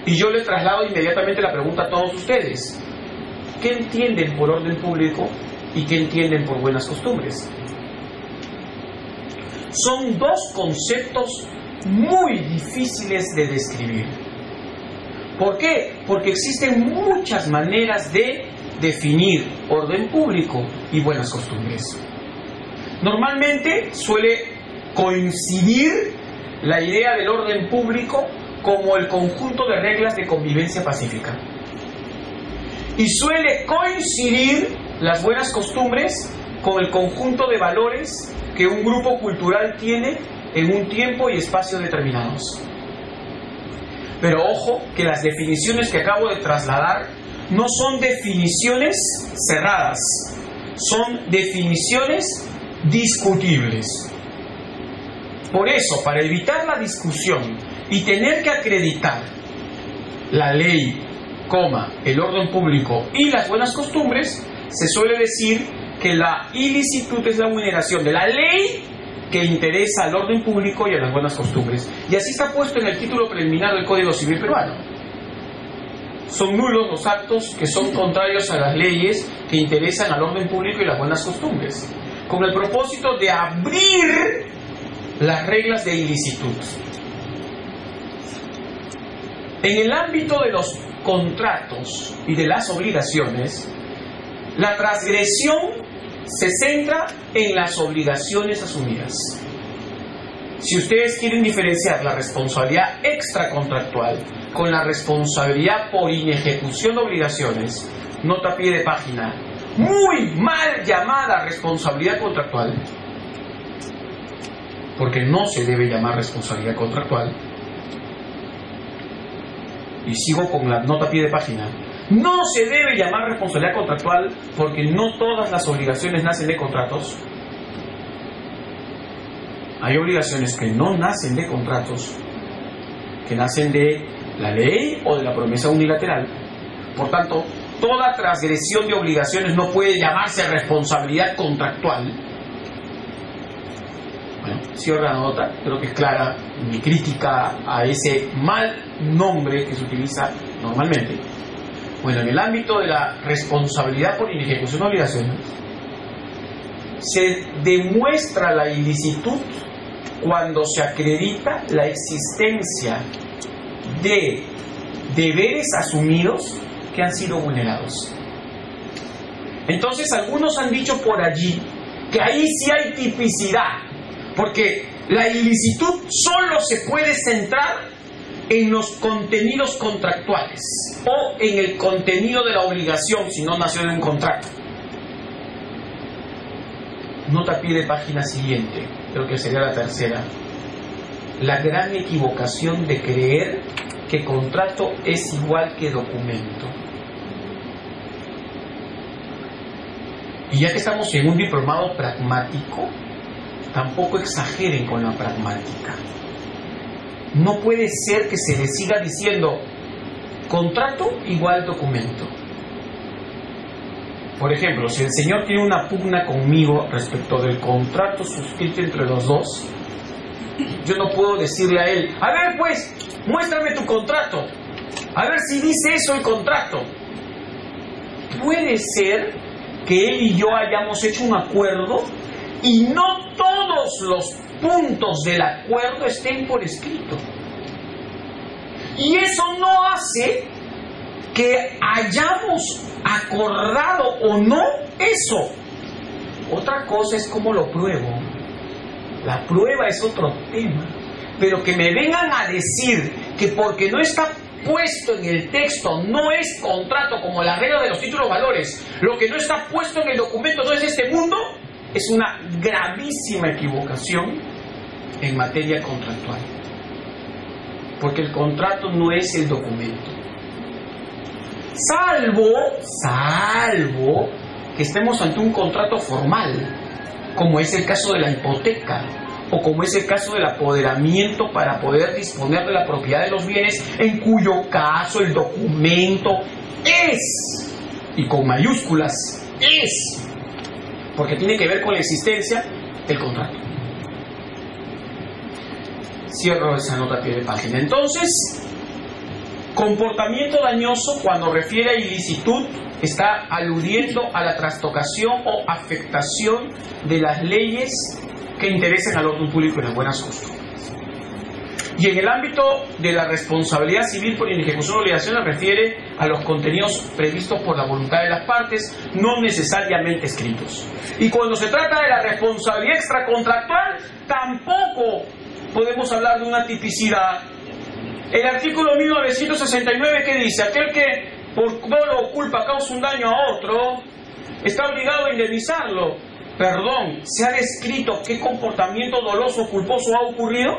Y yo les traslado inmediatamente la pregunta a todos ustedes: ¿qué entienden por orden público y qué entienden por buenas costumbres? Son dos conceptos muy difíciles de describir. ¿Por qué? Porque existen muchas maneras de definir orden público y buenas costumbres. Normalmente suele coincidir la idea del orden público como el conjunto de reglas de convivencia pacífica. Y suele coincidir las buenas costumbres con el conjunto de valores que un grupo cultural tiene en un tiempo y espacio determinados. Pero ojo, que las definiciones que acabo de trasladar no son definiciones cerradas, son definiciones discutibles. Por eso, para evitar la discusión y tener que acreditar la ley, el orden público y las buenas costumbres, se suele decir que la ilicitud es la vulneración de la ley que interesa al orden público y a las buenas costumbres. Y así está puesto en el título preliminar del Código Civil peruano. Son nulos los actos que son contrarios a las leyes que interesan al orden público y las buenas costumbres, con el propósito de abrir las reglas de ilicitud. En el ámbito de los contratos y de las obligaciones, la transgresión se centra en las obligaciones asumidas. Si ustedes quieren diferenciar la responsabilidad extracontractual con la responsabilidad por inejecución de obligaciones, nota a pie de página, muy mal llamada responsabilidad contractual, porque no se debe llamar responsabilidad contractual, y sigo con la nota a pie de página, no se debe llamar responsabilidad contractual porque no todas las obligaciones nacen de contratos. Hay obligaciones que no nacen de contratos, que nacen de la ley o de la promesa unilateral. Por tanto, toda transgresión de obligaciones no puede llamarse responsabilidad contractual. Bueno, cierro la nota, creo que es clara mi crítica a ese mal nombre que se utiliza normalmente. Bueno, en el ámbito de la responsabilidad por inejecución de obligaciones, se demuestra la ilicitud cuando se acredita la existencia de deberes asumidos que han sido vulnerados. Entonces, algunos han dicho por allí que ahí sí hay tipicidad, porque la ilicitud solo se puede centrar en los contenidos contractuales o en el contenido de la obligación si no nació de un contrato. Nota a pie de página siguiente, creo que sería la tercera. la gran equivocación de creer que contrato es igual que documento. Y ya que estamos en un diplomado pragmático, tampoco exageren con la pragmática. No puede ser que se le siga diciendo contrato igual documento. Por ejemplo, si el señor tiene una pugna conmigo respecto del contrato suscrito entre los dos, yo no puedo decirle a él, a ver pues, muéstrame tu contrato, a ver si dice eso el contrato. Puede ser que él y yo hayamos hecho un acuerdo y no todos los puntos del acuerdo estén por escrito. Y eso no hace que hayamos acordado o no eso. Otra cosa es cómo lo pruebo. La prueba es otro tema. Pero que me vengan a decir que porque no está puesto en el texto no es contrato como la regla de los títulos valores, lo que no está puesto en el documento no es de este mundo, es una gravísima equivocación en materia contractual. Porque el contrato no es el documento. Salvo que estemos ante un contrato formal, como es el caso de la hipoteca, o como es el caso del apoderamiento para poder disponer de la propiedad de los bienes, en cuyo caso el documento es, y con mayúsculas, es, porque tiene que ver con la existencia del contrato. Cierro esa nota a pie de página. Entonces, comportamiento dañoso, cuando refiere a ilicitud, está aludiendo a la trastocación o afectación de las leyes que interesen al orden público y las buenas costumbres. Y en el ámbito de la responsabilidad civil por inejecución de obligaciones, refiere a los contenidos previstos por la voluntad de las partes, no necesariamente escritos. Y cuando se trata de la responsabilidad extracontractual, tampoco podemos hablar de una tipicidad. El artículo 1969, ¿qué dice? Aquel que por dolo o culpa causa un daño a otro está obligado a indemnizarlo. Perdón, ¿se ha descrito qué comportamiento doloso o culposo ha ocurrido?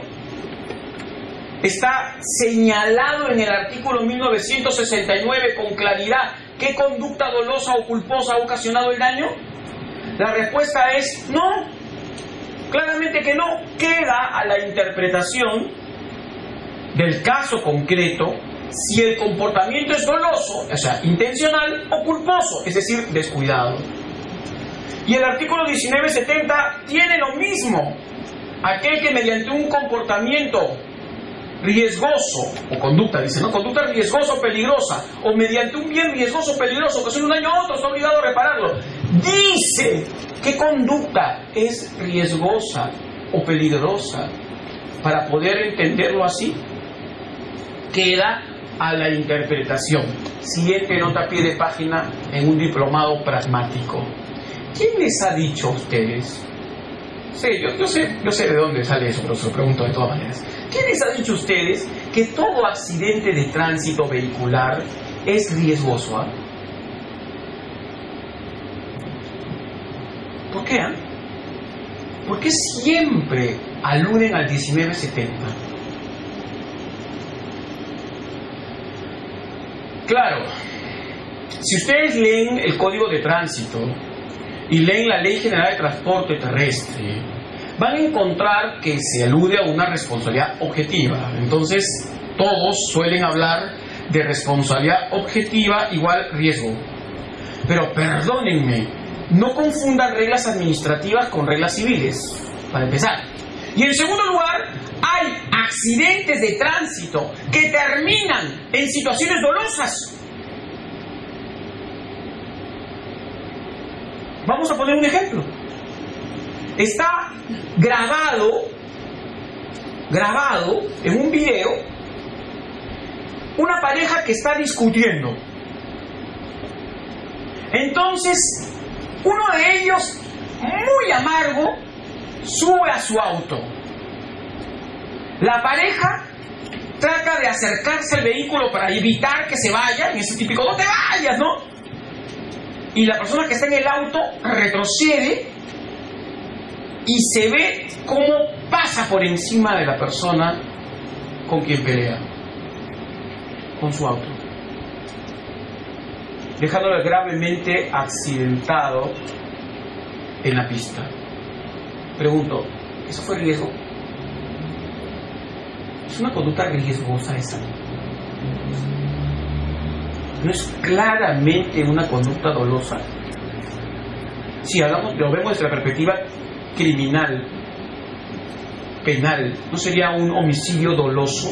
¿Está señalado en el artículo 1969 con claridad qué conducta dolosa o culposa ha ocasionado el daño? La respuesta es no. Claramente que no. Queda a la interpretación del caso concreto si el comportamiento es doloso, o sea, intencional, o culposo, es decir, descuidado. Y el artículo 1970 tiene lo mismo. Aquel que mediante un comportamiento riesgoso, o conducta, dice, ¿no? Conducta riesgosa o peligrosa, o mediante un bien riesgoso o peligroso que hace un daño a otro, está obligado a repararlo. Dice qué conducta es riesgosa o peligrosa. Para poder entenderlo así, queda a la interpretación. Siguiente nota a pie de página en un diplomado pragmático. ¿Quién les ha dicho a ustedes? Sí, yo sé de dónde sale eso, pero se lo pregunto de todas maneras. ¿Quién les ha dicho a ustedes que todo accidente de tránsito vehicular es riesgoso? ¿Por qué? ¿Por qué siempre aluden al 1970? Claro, si ustedes leen el Código de Tránsito y leen la Ley General de Transporte Terrestre, van a encontrar que se alude a una responsabilidad objetiva. Entonces, todos suelen hablar de responsabilidad objetiva igual riesgo. Pero perdónenme, no confundan reglas administrativas con reglas civiles, para empezar. Y en segundo lugar, hay accidentes de tránsito que terminan en situaciones dolosas. Vamos a poner un ejemplo. Está grabado en un video una pareja que está discutiendo. Entonces, uno de ellos, muy amargo, sube a su auto. La pareja trata de acercarse al vehículo para evitar que se vaya, en ese típico "no te vayas", ¿no? Y la persona que está en el auto retrocede y se ve cómo pasa por encima de la persona con quien pelea, con su auto, dejándolo gravemente accidentado en la pista. Pregunto, ¿eso fue riesgo? ¿Es una conducta riesgosa esa? ¿No es claramente una conducta dolosa? Si hablamos, lo vemos desde la perspectiva criminal, penal, ¿no sería un homicidio doloso?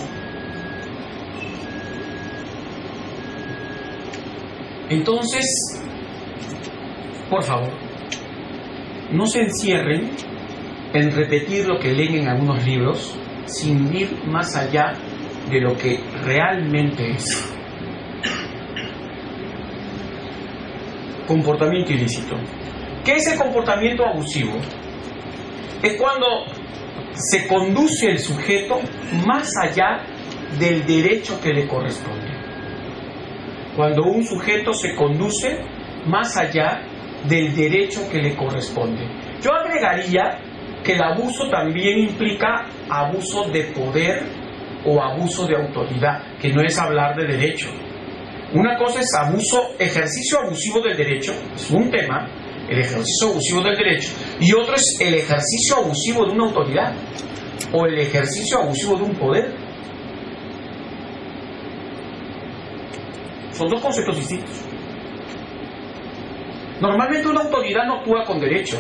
Entonces, por favor, no se encierren en repetir lo que leen en algunos libros sin ir más allá de lo que realmente es. Comportamiento ilícito. ¿Qué es el comportamiento abusivo? Es cuando se conduce el sujeto más allá del derecho que le corresponde. Cuando un sujeto se conduce más allá del derecho que le corresponde. Yo agregaría que el abuso también implica abuso de poder o abuso de autoridad, que no es hablar de derecho. Una cosa es ejercicio abusivo del derecho, es un tema, el ejercicio abusivo del derecho, y otro es el ejercicio abusivo de una autoridad o el ejercicio abusivo de un poder. Son dos conceptos distintos. Normalmente una autoridad no actúa con derecho,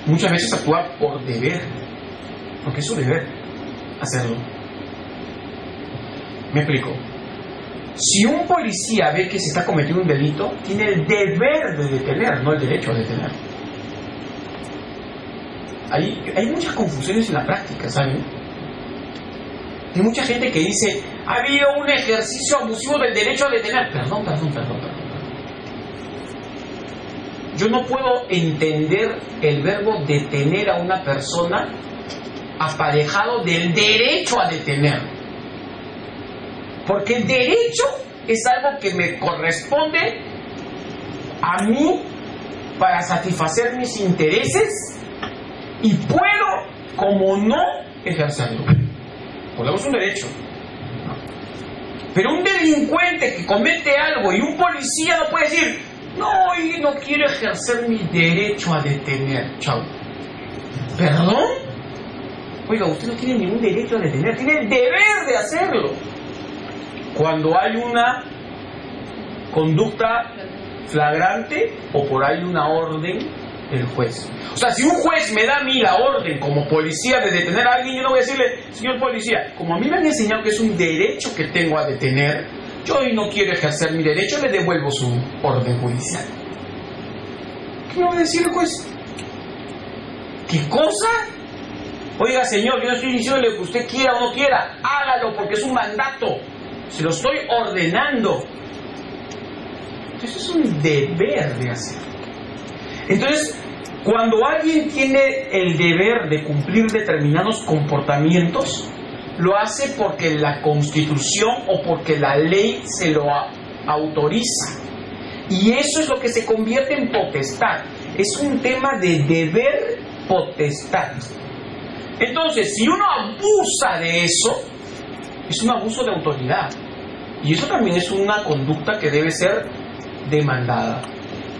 muchas veces actúa por deber, porque es su deber hacerlo. Me explico. Si un policía ve que se está cometiendo un delito, tiene el deber de detener, no el derecho a detener. Hay muchas confusiones en la práctica, ¿saben? Hay mucha gente que dice, ha habido un ejercicio abusivo del derecho a detener. Perdón. Yo no puedo entender el verbo detener a una persona aparejado del derecho a detener. Porque el derecho es algo que me corresponde a mí para satisfacer mis intereses y puedo, como no, ejercerlo. Podemos un derecho. Pero un delincuente que comete algo y un policía no puede decir, no, y no quiero ejercer mi derecho a detener. Chao. ¿Perdón? Oiga, usted no tiene ningún derecho a detener, tiene el deber de hacerlo. Cuando hay una conducta flagrante o por ahí una orden del juez. O sea, si un juez me da a mí la orden como policía de detener a alguien, yo no voy a decirle, señor policía, como a mí me han enseñado que es un derecho que tengo a detener, yo hoy no quiero ejercer mi derecho, le devuelvo su orden judicial. ¿Qué me va a decir el juez? ¿Qué cosa? Oiga, señor, yo no estoy diciéndole que usted quiera o no quiera, hágalo porque es un mandato. Se lo estoy ordenando. Entonces es un deber de hacer. Entonces, cuando alguien tiene el deber de cumplir determinados comportamientos, lo hace porque la Constitución o porque la ley se lo autoriza. Y eso es lo que se convierte en potestad. Es un tema de deber potestad. Entonces, si uno abusa de eso, es un abuso de autoridad. Y eso también es una conducta que debe ser demandada.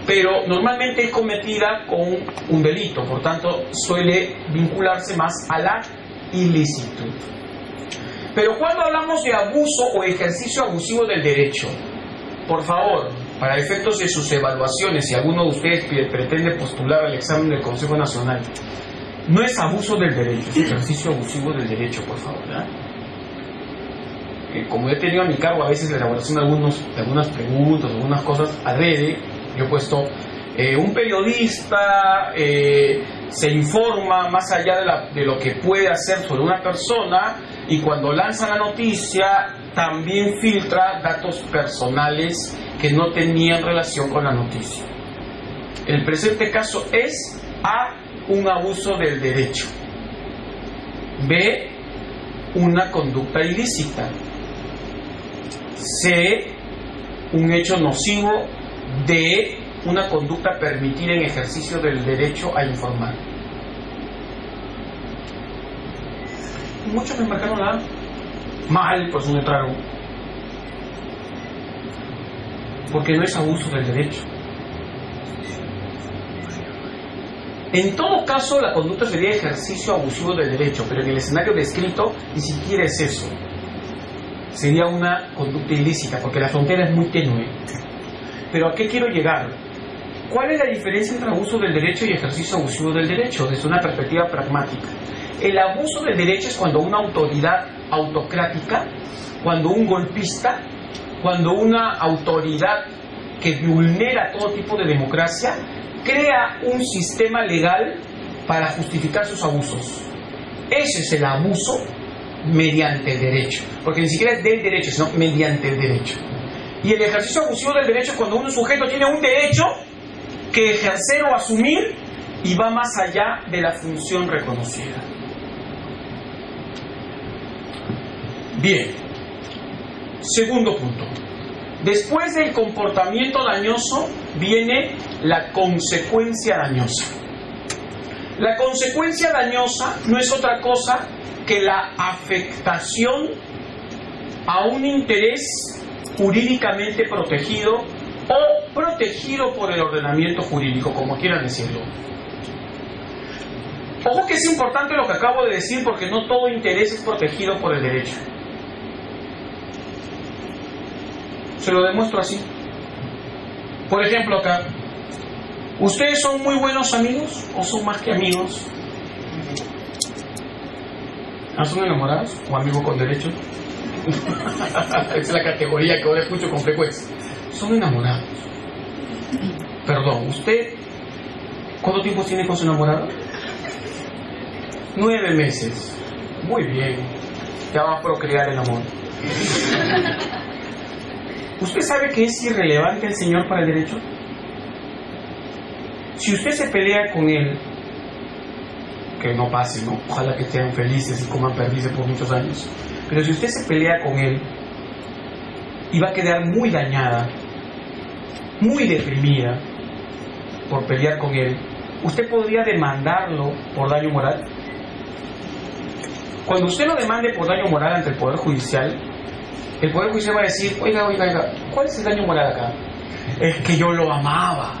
Pero normalmente es cometida con un delito, por tanto suele vincularse más a la ilicitud. Pero cuando hablamos de abuso o ejercicio abusivo del derecho, por favor, para efectos de sus evaluaciones, si alguno de ustedes pretende postular al examen del Consejo Nacional, no es abuso del derecho, es ejercicio abusivo del derecho, por favor, ¿verdad? Como he tenido a mi cargo a veces la elaboración de algunas preguntas, algunas cosas adrede, yo he puesto un periodista se informa más allá de lo que puede hacer sobre una persona y cuando lanza la noticia también filtra datos personales que no tenían relación con la noticia. El presente caso es A, un abuso del derecho, B, una conducta ilícita, C, un hecho nocivo, D, una conducta permitida en ejercicio del derecho a informar. Muchos me marcaron la mal, pues no entraron. Porque no es abuso del derecho. En todo caso, la conducta sería ejercicio abusivo del derecho, pero en el escenario descrito ni siquiera es eso. Sería una conducta ilícita, porque la frontera es muy tenue. Pero ¿a qué quiero llegar? ¿Cuál es la diferencia entre abuso del derecho y ejercicio abusivo del derecho desde una perspectiva pragmática? El abuso del derecho es cuando una autoridad autocrática, cuando un golpista, cuando una autoridad que vulnera todo tipo de democracia, crea un sistema legal para justificar sus abusos. Ese es el abuso mediante el derecho, porque ni siquiera es del derecho, sino mediante el derecho. Y el ejercicio abusivo del derecho es cuando un sujeto tiene un derecho que ejercer o asumir y va más allá de la función reconocida. Bien, segundo punto. Después del comportamiento dañoso viene la consecuencia dañosa. La consecuencia dañosa no es otra cosa que la afectación a un interés jurídicamente protegido o protegido por el ordenamiento jurídico, como quieran decirlo. Ojo que es importante lo que acabo de decir, porque no todo interés es protegido por el derecho. Se lo demuestro así. Por ejemplo, acá, ¿ustedes son muy buenos amigos o son más que amigos? ¿Son enamorados o amigos con derecho? Esa es la categoría que ahora escucho con frecuencia. Son enamorados. Perdón, ¿usted cuánto tiempo tiene con su enamorado? 9 meses. Muy bien. Ya va a procrear el amor. ¿Usted sabe que es irrelevante el Señor para el derecho? Si usted se pelea con él, que no pase, ¿no? Ojalá que sean felices y coman perdices por muchos años. Pero si usted se pelea con él y va a quedar muy dañada, muy deprimida por pelear con él, ¿usted podría demandarlo por daño moral? Cuando usted lo demande por daño moral ante el Poder Judicial, el Poder Judicial va a decir, oiga, ¿cuál es el daño moral acá? Es que yo lo amaba.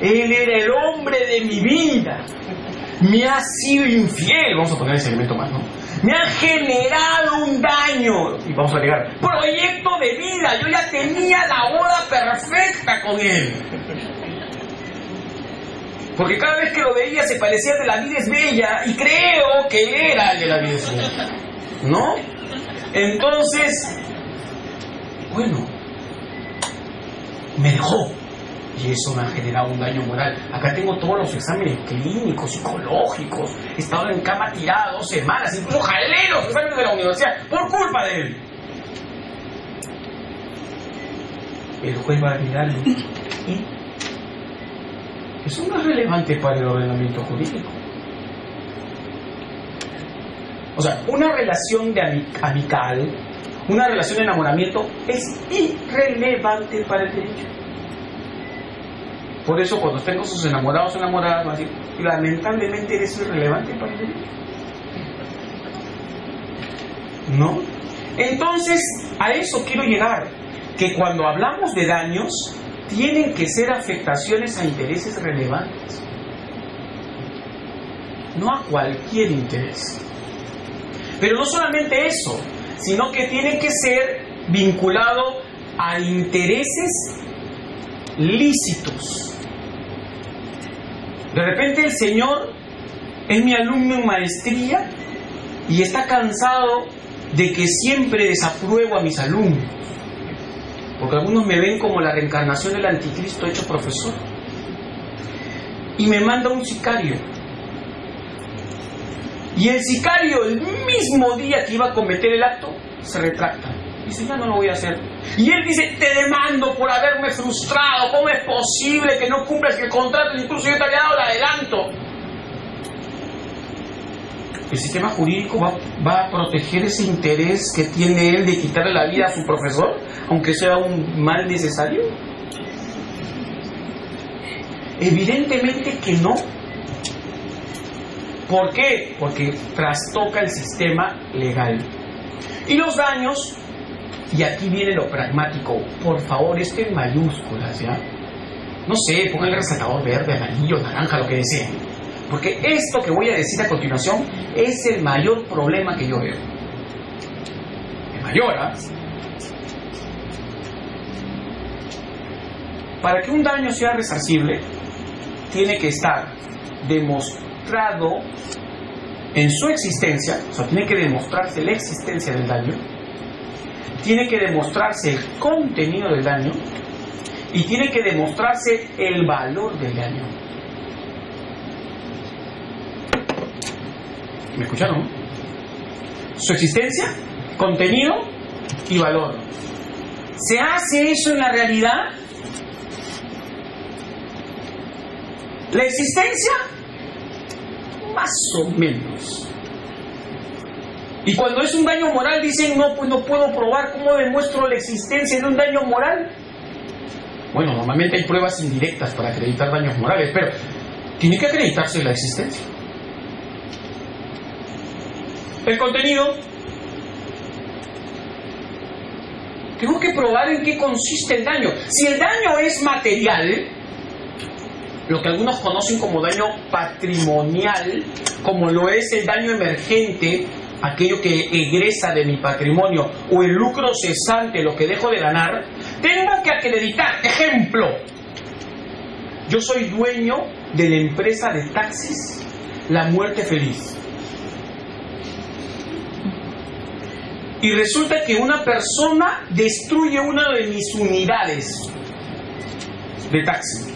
Él era el hombre de mi vida. Me ha sido infiel. Vamos a poner ese elemento más, ¿no? Me ha generado un daño. Y vamos a agregar, proyecto de vida. Yo ya tenía la boda perfecta con él. Porque cada vez que lo veía se parecía de La vida es bella. Y creo que él era el de La vida es bella, ¿no? Entonces, bueno, me dejó y eso me ha generado un daño moral. Acá tengo todos los exámenes clínicos, psicológicos, he estado en cama tirada 2 semanas, incluso jalé los exámenes de la universidad por culpa de él. El juez va a mirarlo y eso no es relevante para el ordenamiento jurídico. O sea, una relación de amical, una relación de enamoramiento es irrelevante para el derecho. Por eso cuando tengo sus enamorados o enamoradas, van a decir, lamentablemente eres irrelevante para el derecho. ¿No? Entonces, a eso quiero llegar, que cuando hablamos de daños, tienen que ser afectaciones a intereses relevantes. No a cualquier interés. Pero no solamente eso, sino que tiene que ser vinculado a intereses lícitos. De repente el Señor es mi alumno en maestría y está cansado de que siempre desapruebo a mis alumnos, porque algunos me ven como la reencarnación del anticristo hecho profesor, y me manda un sicario. Y el sicario, el mismo día que iba a cometer el acto, se retracta. Dice, ya no lo voy a hacer. Y él dice, te demando por haberme frustrado. ¿Cómo es posible que no cumplas el contrato? Incluso yo te había dado el adelanto. ¿El sistema jurídico va a proteger ese interés que tiene él de quitarle la vida a su profesor, aunque sea un mal necesario? Evidentemente que no. ¿Por qué? Porque trastoca el sistema legal. Y los daños, y aquí viene lo pragmático, por favor, esto en mayúsculas, ¿ya? No sé, pongan el resaltador verde, amarillo, naranja, lo que deseen. Porque esto que voy a decir a continuación es el mayor problema que yo veo. El mayor, ¿ah? Para que un daño sea resarcible, tiene que estar demostrado en su existencia, o sea, tiene que demostrarse la existencia del daño, tiene que demostrarse el contenido del daño y tiene que demostrarse el valor del daño. ¿Me escucharon? Su existencia, contenido y valor. ¿Se hace eso en la realidad? La existencia, más o menos. Y cuando es un daño moral dicen, no, pues no puedo probar. ¿Cómo demuestro la existencia de un daño moral? Bueno, normalmente hay pruebas indirectas para acreditar daños morales, pero tiene que acreditarse la existencia. El contenido, tengo que probar en qué consiste el daño. Si el daño es material, lo que algunos conocen como daño patrimonial, como lo es el daño emergente, aquello que egresa de mi patrimonio, o el lucro cesante, lo que dejo de ganar, tengo que acreditar. Ejemplo, yo soy dueño de la empresa de taxis La Muerte Feliz. Y resulta que una persona destruye una de mis unidades de taxi.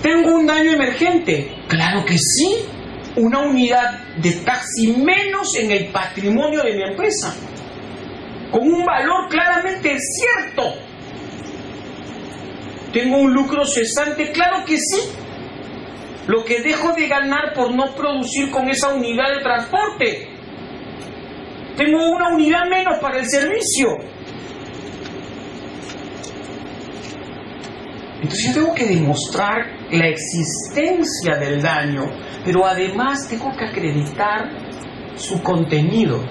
¿Tengo un daño emergente? Claro que sí. Una unidad de taxi menos en el patrimonio de mi empresa, con un valor claramente cierto. ¿Tengo un lucro cesante? Claro que sí. Lo que dejo de ganar por no producir con esa unidad de transporte. Tengo una unidad menos para el servicio. Entonces yo tengo que demostrar la existencia del daño, pero además tengo que acreditar su contenido.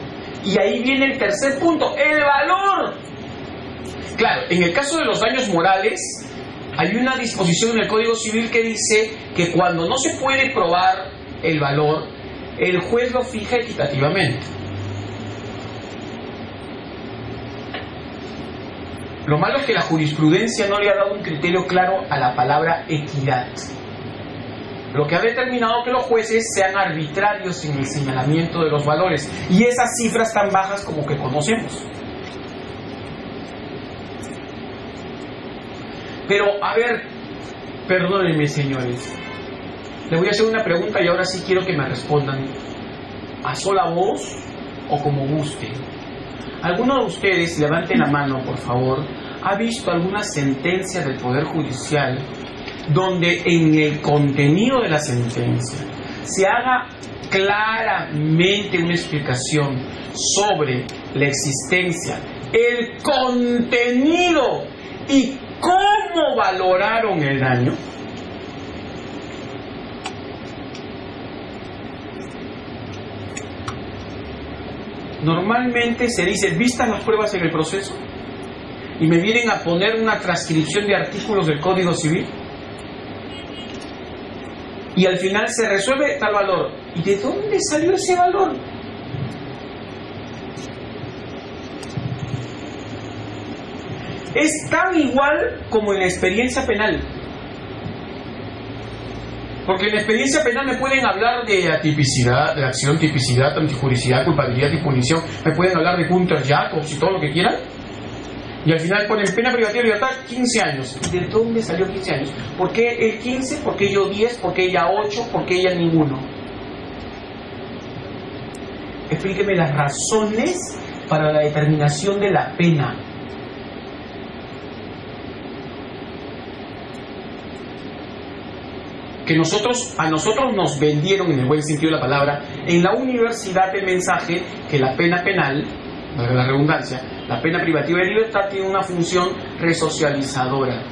Y ahí viene el tercer punto, el valor. Claro, en el caso de los daños morales, hay una disposición en el Código Civil que dice que cuando no se puede probar el valor, el juez lo fija equitativamente. Lo malo es que la jurisprudencia no le ha dado un criterio claro a la palabra equidad, lo que ha determinado que los jueces sean arbitrarios en el señalamiento de los valores y esas cifras tan bajas como que conocemos. Pero, a ver, perdónenme, señores, le voy a hacer una pregunta y ahora sí quiero que me respondan a sola voz o como guste. ¿Alguno de ustedes, levanten la mano por favor, ha visto alguna sentencia del Poder Judicial donde en el contenido de la sentencia se haga claramente una explicación sobre la existencia, el contenido y cómo valoraron el daño? Normalmente se dice, vistas las pruebas en el proceso, y me vienen a poner una transcripción de artículos del Código Civil, y al final se resuelve tal valor. ¿Y de dónde salió ese valor? Es tan igual como en la experiencia penal. Porque en la experiencia penal me pueden hablar de atipicidad, de acción, tipicidad, antijuricidad, culpabilidad y punición. Me pueden hablar de puntos Jacobs y todo lo que quieran. Y al final ponen pena privativa de libertad 15 años. ¿De dónde salió 15 años? ¿Por qué el 15? ¿Por qué yo 10? ¿Por qué ella 8? ¿Por qué ella ninguno? Explíqueme las razones para la determinación de la pena. Que a nosotros nos vendieron, en el buen sentido de la palabra, en la universidad el mensaje que la pena penal, valga la redundancia, la pena privativa de libertad tiene una función resocializadora.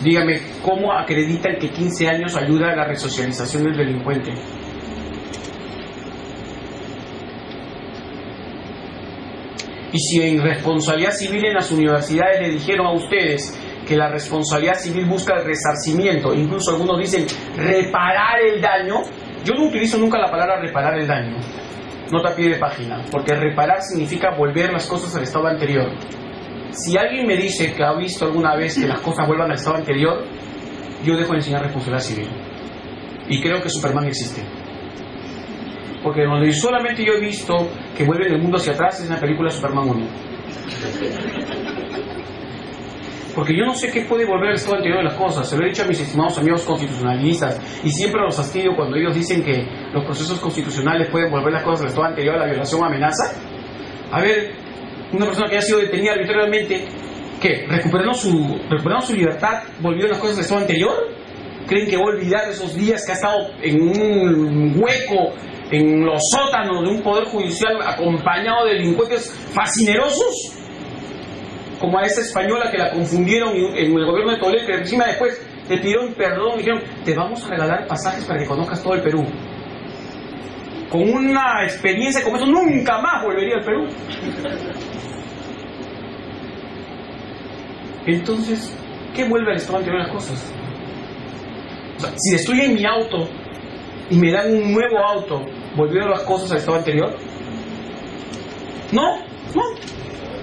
Dígame, ¿cómo acreditan que 15 años ayuda a la resocialización del delincuente? Y si en responsabilidad civil en las universidades le dijeron a ustedes que la responsabilidad civil busca el resarcimiento, incluso algunos dicen reparar el daño, yo no utilizo nunca la palabra reparar el daño, nota a pie de página, porque reparar significa volver las cosas al estado anterior. Si alguien me dice que ha visto alguna vez que las cosas vuelvan al estado anterior, yo dejo de enseñar responsabilidad civil. Y creo que Superman existe. Porque donde solamente yo he visto que vuelve el mundo hacia atrás es en la película Superman 1. Porque yo no sé qué puede volver al estado anterior de las cosas. Se lo he dicho a mis estimados amigos constitucionalistas y siempre los fastidio cuando ellos dicen que los procesos constitucionales pueden volver las cosas al estado anterior a la violación o amenaza. A ver, una persona que haya sido detenida arbitrariamente, ¿qué? ¿Recuperando su libertad, volvió las cosas al estado anterior? ¿Creen que va a olvidar esos días que ha estado en un hueco en los sótanos de un poder judicial acompañado de delincuentes fascinerosos? Como a esa española que la confundieron en el gobierno de Toledo, que encima después le pidieron perdón y dijeron, te vamos a regalar pasajes para que conozcas todo el Perú. Con una experiencia como eso nunca más volvería al Perú. Entonces, ¿qué vuelve al estado anterior de las cosas? O sea, si destruyen mi auto y me dan un nuevo auto, ¿volvieron las cosas al estado anterior? No.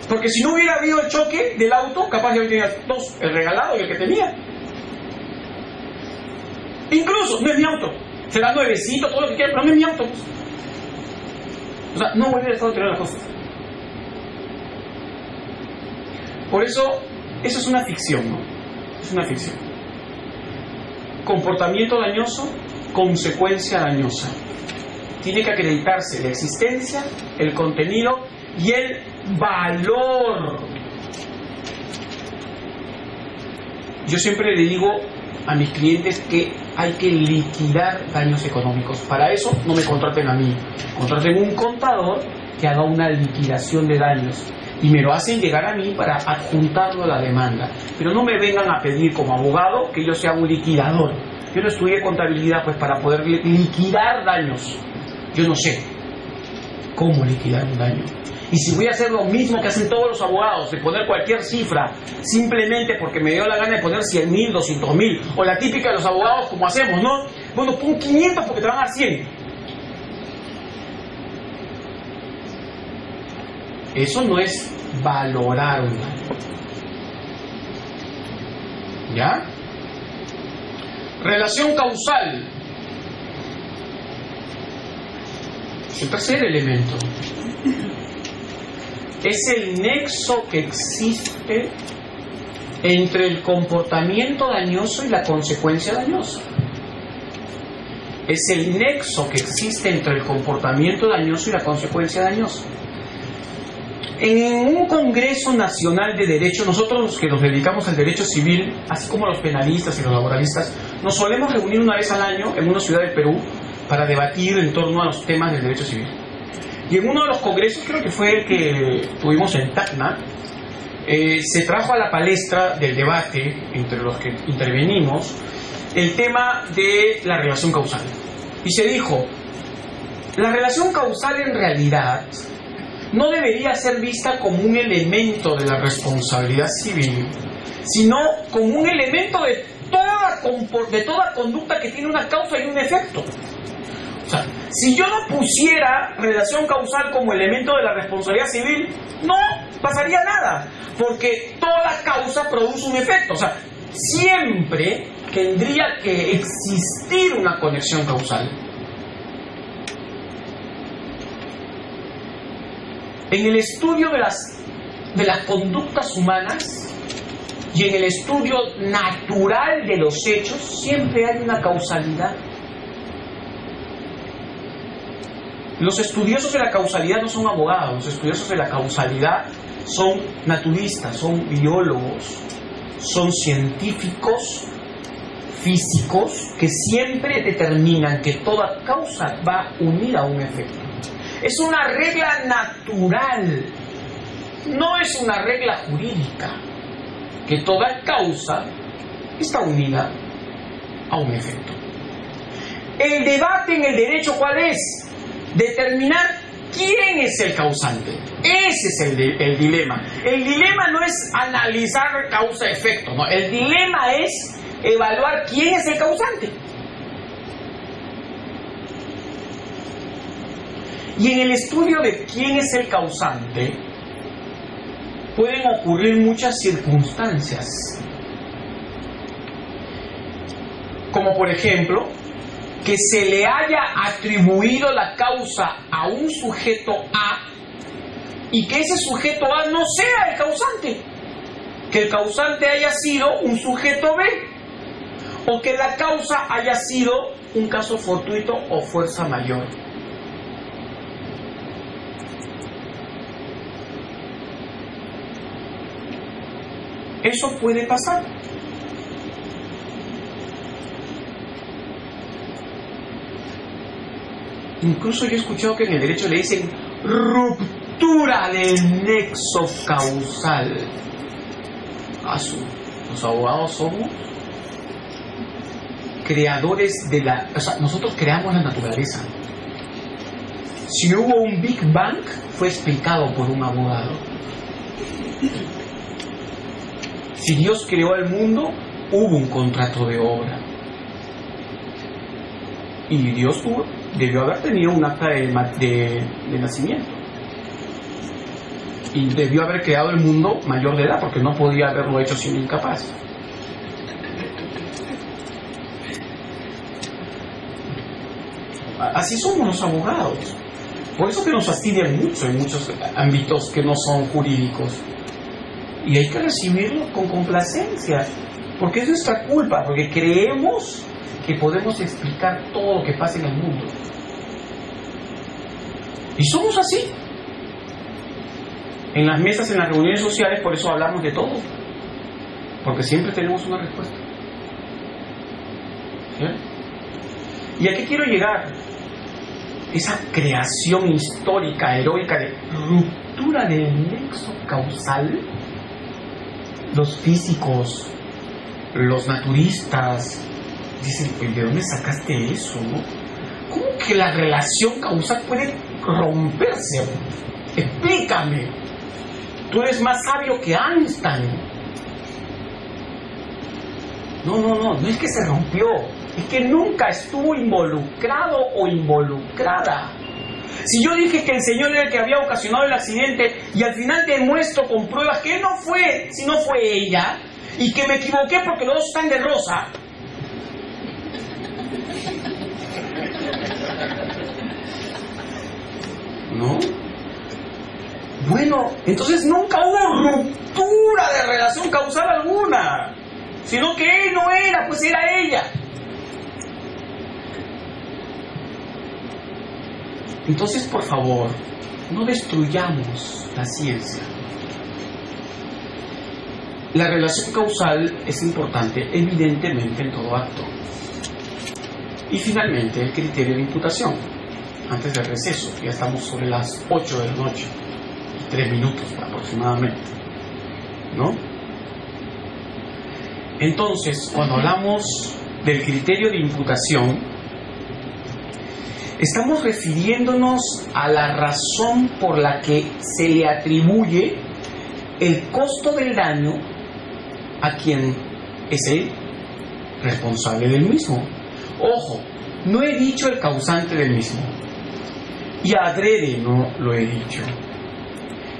Porque si no hubiera habido el choque del auto, capaz yo tenía dos, el regalado y el que tenía. Incluso, no es mi auto. Será nuevecito, todo lo que quieran, pero no es mi auto. O sea, no vuelve al estado anterior de las cosas. Por eso, eso es una ficción, ¿no? Es una ficción. Comportamiento dañoso, consecuencia dañosa. Tiene que acreditarse la existencia, el contenido y el valor. Yo siempre le digo a mis clientes que hay que liquidar daños económicos. Para eso no me contraten a mí, contraten un contador que haga una liquidación de daños y me lo hacen llegar a mí para adjuntarlo a la demanda. Pero no me vengan a pedir como abogado que yo sea un liquidador. Yo no estudié contabilidad pues para poder liquidar daños. Yo no sé cómo liquidar un daño. Y si voy a hacer lo mismo que hacen todos los abogados, de poner cualquier cifra, simplemente porque me dio la gana de poner 100.000, 200.000, o la típica de los abogados como hacemos, ¿no? Bueno, pon 500 porque te van a dar 100. Eso no es valorar un daño. ¿Ya? Relación causal. El tercer elemento es el nexo que existe entre el comportamiento dañoso y la consecuencia dañosa. Es el nexo que existe entre el comportamiento dañoso y la consecuencia dañosa. En un Congreso Nacional de Derecho, nosotros los que nos dedicamos al derecho civil, así como los penalistas y los laboralistas, nos solemos reunir una vez al año en una ciudad del Perú para debatir en torno a los temas del derecho civil. Y en uno de los congresos, creo que fue el que tuvimos en Tacna, se trajo a la palestra del debate entre los que intervenimos el tema de la relación causal. Y se dijo, la relación causal en realidad no debería ser vista como un elemento de la responsabilidad civil, sino como un elemento de toda conducta que tiene una causa y un efecto. O sea, si yo no pusiera relación causal como elemento de la responsabilidad civil, no pasaría nada, porque toda causa produce un efecto. O sea, siempre tendría que existir una conexión causal. En el estudio de las conductas humanas y en el estudio natural de los hechos, siempre hay una causalidad. Los estudiosos de la causalidad no son abogados, los estudiosos de la causalidad son naturistas, son biólogos, son científicos, físicos, que siempre determinan que toda causa va unida a un efecto. Es una regla natural, no es una regla jurídica, que toda causa está unida a un efecto. El debate en el derecho, ¿cuál es? Determinar quién es el causante. Ese es el dilema. El dilema no es analizar causa-efecto, no. El dilema es evaluar quién es el causante. Y en el estudio de quién es el causante, pueden ocurrir muchas circunstancias. Como por ejemplo, que se le haya atribuido la causa a un sujeto A y que ese sujeto A no sea el causante. Que el causante haya sido un sujeto B. O que la causa haya sido un caso fortuito o fuerza mayor. Eso puede pasar. Incluso yo he escuchado que en el derecho le dicen ruptura del nexo causal. Los abogados somos creadores de la... O sea, nosotros creamos la naturaleza. Si hubo un Big Bang, fue explicado por un abogado. Si Dios creó el mundo, hubo un contrato de obra. Y Dios debió haber tenido un acta de nacimiento. Y debió haber creado el mundo mayor de edad, porque no podía haberlo hecho siendo incapaz. Así somos los abogados. Por eso que nos fastidian mucho en muchos ámbitos que no son jurídicos. Y hay que recibirlo con complacencia, porque es nuestra culpa, porque creemos que podemos explicar todo lo que pasa en el mundo. Y somos así. En las mesas, en las reuniones sociales, por eso hablamos de todo, porque siempre tenemos una respuesta. ¿Sí? ¿Y a qué quiero llegar? Esa creación histórica, heroica de ruptura del nexo causal. Los físicos, los naturistas dicen, ¿de dónde sacaste eso? ¿No? ¿Cómo que la relación causal puede romperse? Explícame. Tú eres más sabio que Einstein. No es que se rompió, es que nunca estuvo involucrado o involucrada. Si yo dije que el señor era el que había ocasionado el accidente y al final demuestro con pruebas que no fue, si no fue ella, y que me equivoqué porque los dos están de rosa, ¿no? Bueno, entonces nunca hubo ruptura de relación causal alguna, sino que él no era, pues era ella. Entonces, por favor, no destruyamos la ciencia. La relación causal es importante, evidentemente, en todo acto. Y finalmente, el criterio de imputación. Antes del receso, ya estamos sobre las 8 de la noche, 3 minutos aproximadamente, ¿no? Entonces, cuando hablamos del criterio de imputación, estamos refiriéndonos a la razón por la que se le atribuye el costo del daño a quien es el responsable del mismo. Ojo, no he dicho el causante del mismo. Y adrede no lo he dicho.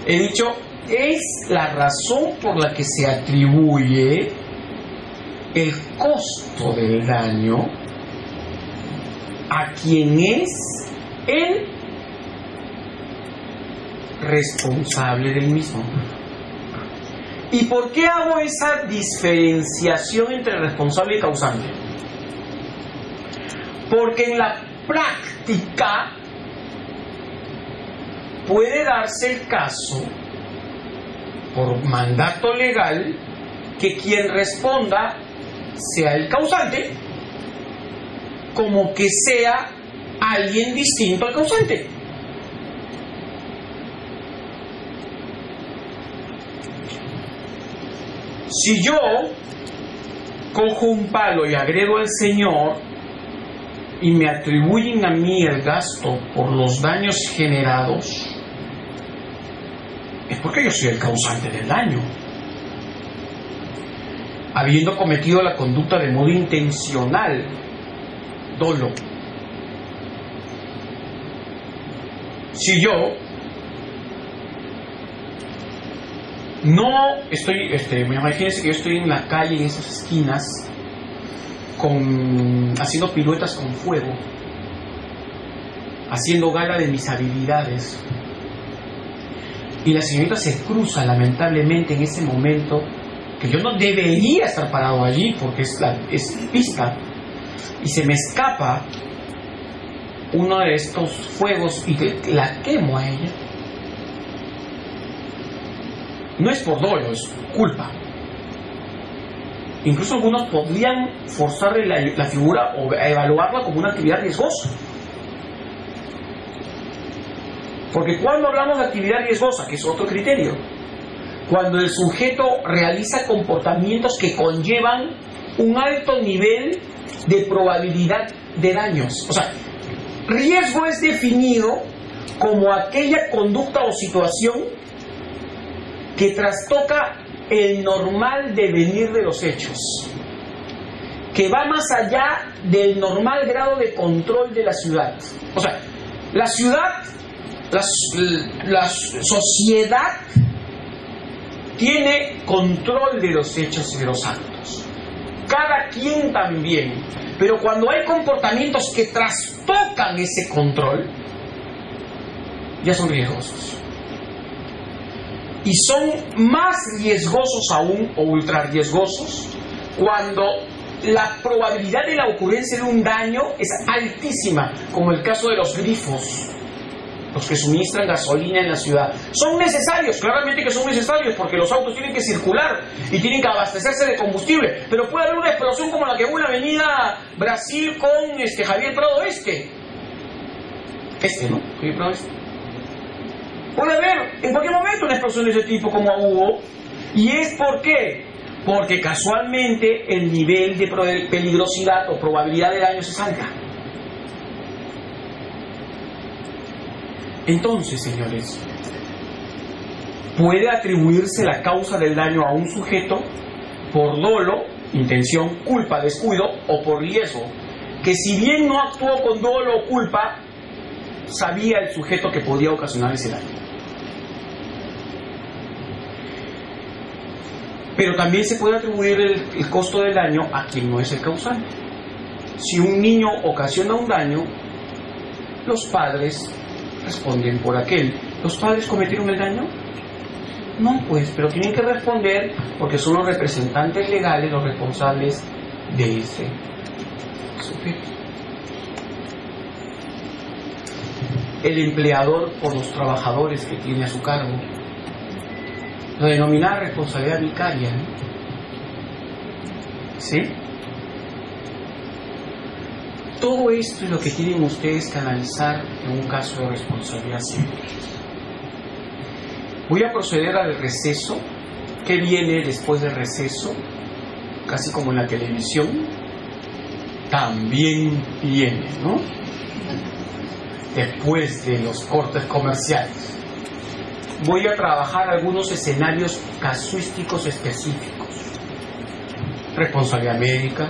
He dicho, es la razón por la que se atribuye el costo del daño a quien es el responsable del mismo. ¿Y por qué hago esa diferenciación entre responsable y causante? Porque en la práctica puede darse el caso, por mandato legal, que quien responda sea el causante, como que sea alguien distinto al causante. Si yo cojo un palo y agredo al Señor y me atribuyen a mí el gasto por los daños generados, es porque yo soy el causante del daño, habiendo cometido la conducta de modo intencional, dolo. Si yo no estoy, imagínense que yo estoy en la calle, en esas esquinas, haciendo piruetas con fuego, haciendo gala de mis habilidades, y la señorita se cruza lamentablemente en ese momento, que yo no debería estar parado allí porque es pista, y se me escapa uno de estos fuegos y la quemo a ella. No es por dolo, es culpa. Incluso algunos podrían forzarle la figura o evaluarla como una actividad riesgosa. Porque cuando hablamos de actividad riesgosa, que es otro criterio, cuando el sujeto realiza comportamientos que conllevan un alto nivel de probabilidad de daños. O sea, riesgo es definido como aquella conducta o situación que trastoca el normal devenir de los hechos, que va más allá del normal grado de control de la ciudad. O sea, la ciudad, la sociedad tiene control de los hechos y de los actos. Cada quien también. Pero cuando hay comportamientos que trastocan ese control, ya son riesgosos. Y son más riesgosos aún, o ultra riesgosos, cuando la probabilidad de la ocurrencia de un daño es altísima, como el caso de los grifos, los que suministran gasolina en la ciudad. Son necesarios, claramente que son necesarios, porque los autos tienen que circular y tienen que abastecerse de combustible, pero puede haber una explosión como la que hubo en la avenida Brasil con Javier Prado ¿no? Javier Prado Puede haber en cualquier momento una explosión de ese tipo como hubo. ¿Y es por qué? Porque casualmente el nivel de peligrosidad o probabilidad de daño es alta. Entonces, señores, puede atribuirse la causa del daño a un sujeto por dolo, intención, culpa, descuido o por riesgo, que si bien no actuó con dolo o culpa, sabía el sujeto que podía ocasionar ese daño. Pero también se puede atribuir el costo del daño a quien no es el causante. Si un niño ocasiona un daño, los padres responden por aquel. ¿Los padres cometieron el daño? No, pues, pero tienen que responder porque son los representantes legales, los responsables de ese sujeto. El empleador por los trabajadores que tiene a su cargo. La denominada responsabilidad vicaria, ¿no? ¿Sí? Todo esto es lo que tienen ustedes que analizar en un caso de responsabilidad civil. Voy a proceder al receso. ¿Qué viene después del receso? Casi como en la televisión. También viene, ¿no? Después de los cortes comerciales. Voy a trabajar algunos escenarios casuísticos específicos. Responsabilidad médica,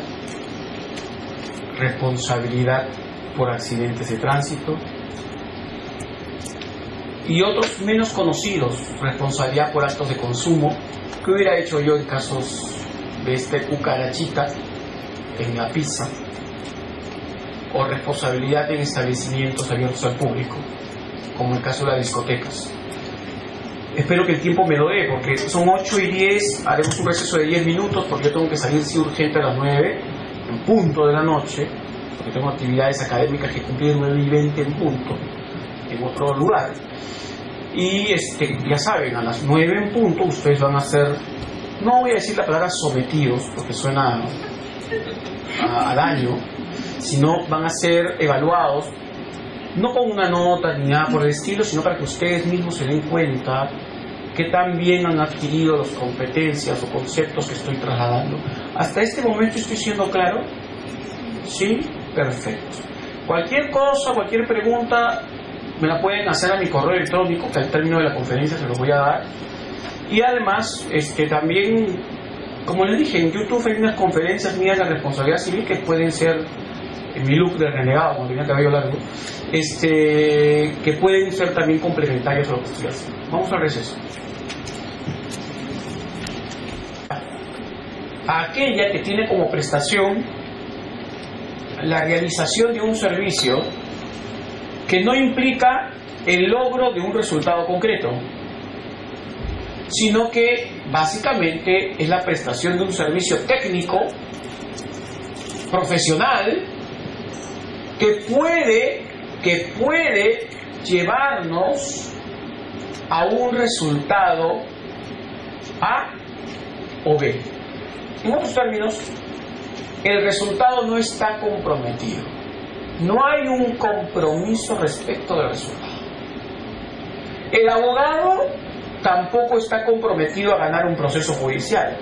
responsabilidad por accidentes de tránsito y otros menos conocidos, responsabilidad por actos de consumo. ¿Qué hubiera hecho yo en casos de esta cucarachita en la pizza? O responsabilidad en establecimientos abiertos al público, como el caso de las discotecas. Espero que el tiempo me lo dé, porque son 8:10, haremos un receso de 10 minutos, porque yo tengo que salir sí urgente a las 9, en punto de la noche, porque tengo actividades académicas que cumplir 9:20 en punto, en otro lugar. Y ya saben, a las 9 en punto ustedes van a ser, no voy a decir la palabra sometidos, porque suena a daño, sino van a ser evaluados, no con una nota ni nada por el estilo, sino para que ustedes mismos se den cuenta qué tan bien han adquirido las competencias o conceptos que estoy trasladando. ¿Hasta este momento estoy siendo claro? ¿Sí? Perfecto. Cualquier cosa, cualquier pregunta, me la pueden hacer a mi correo electrónico, que al término de la conferencia se los voy a dar. Y además, también, como les dije, en YouTube hay unas conferencias mías de responsabilidad civil que pueden ser, en mi look de renegado, cuando tenía cabello largo, que pueden ser también complementarias a lo que estoy haciendo. Vamos al receso. Aquella que tiene como prestación la realización de un servicio que no implica el logro de un resultado concreto, sino que básicamente es la prestación de un servicio técnico, profesional, que puede llevarnos a un resultado A o B. En otros términos, el resultado no está comprometido. No hay un compromiso respecto del resultado. El abogado tampoco está comprometido a ganar un proceso judicial,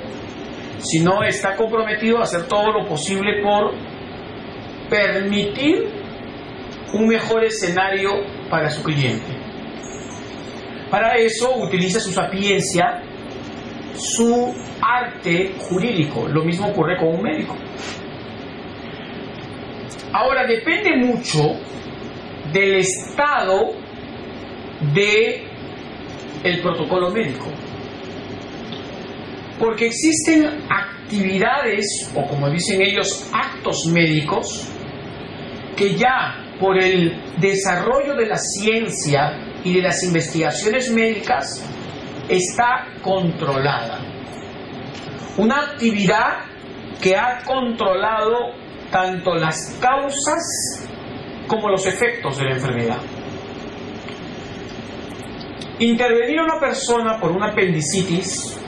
sino está comprometido a hacer todo lo posible por permitir un mejor escenario para su cliente. Para eso utiliza su sapiencia, su arte jurídico. Lo mismo ocurre con un médico. Ahora, depende mucho del estado del protocolo médico, porque existen actividades, o como dicen ellos, actos médicos, que ya por el desarrollo de la ciencia y de las investigaciones médicas está controlada. Una actividad que ha controlado tanto las causas como los efectos de la enfermedad. Intervenir a una persona por una apendicitis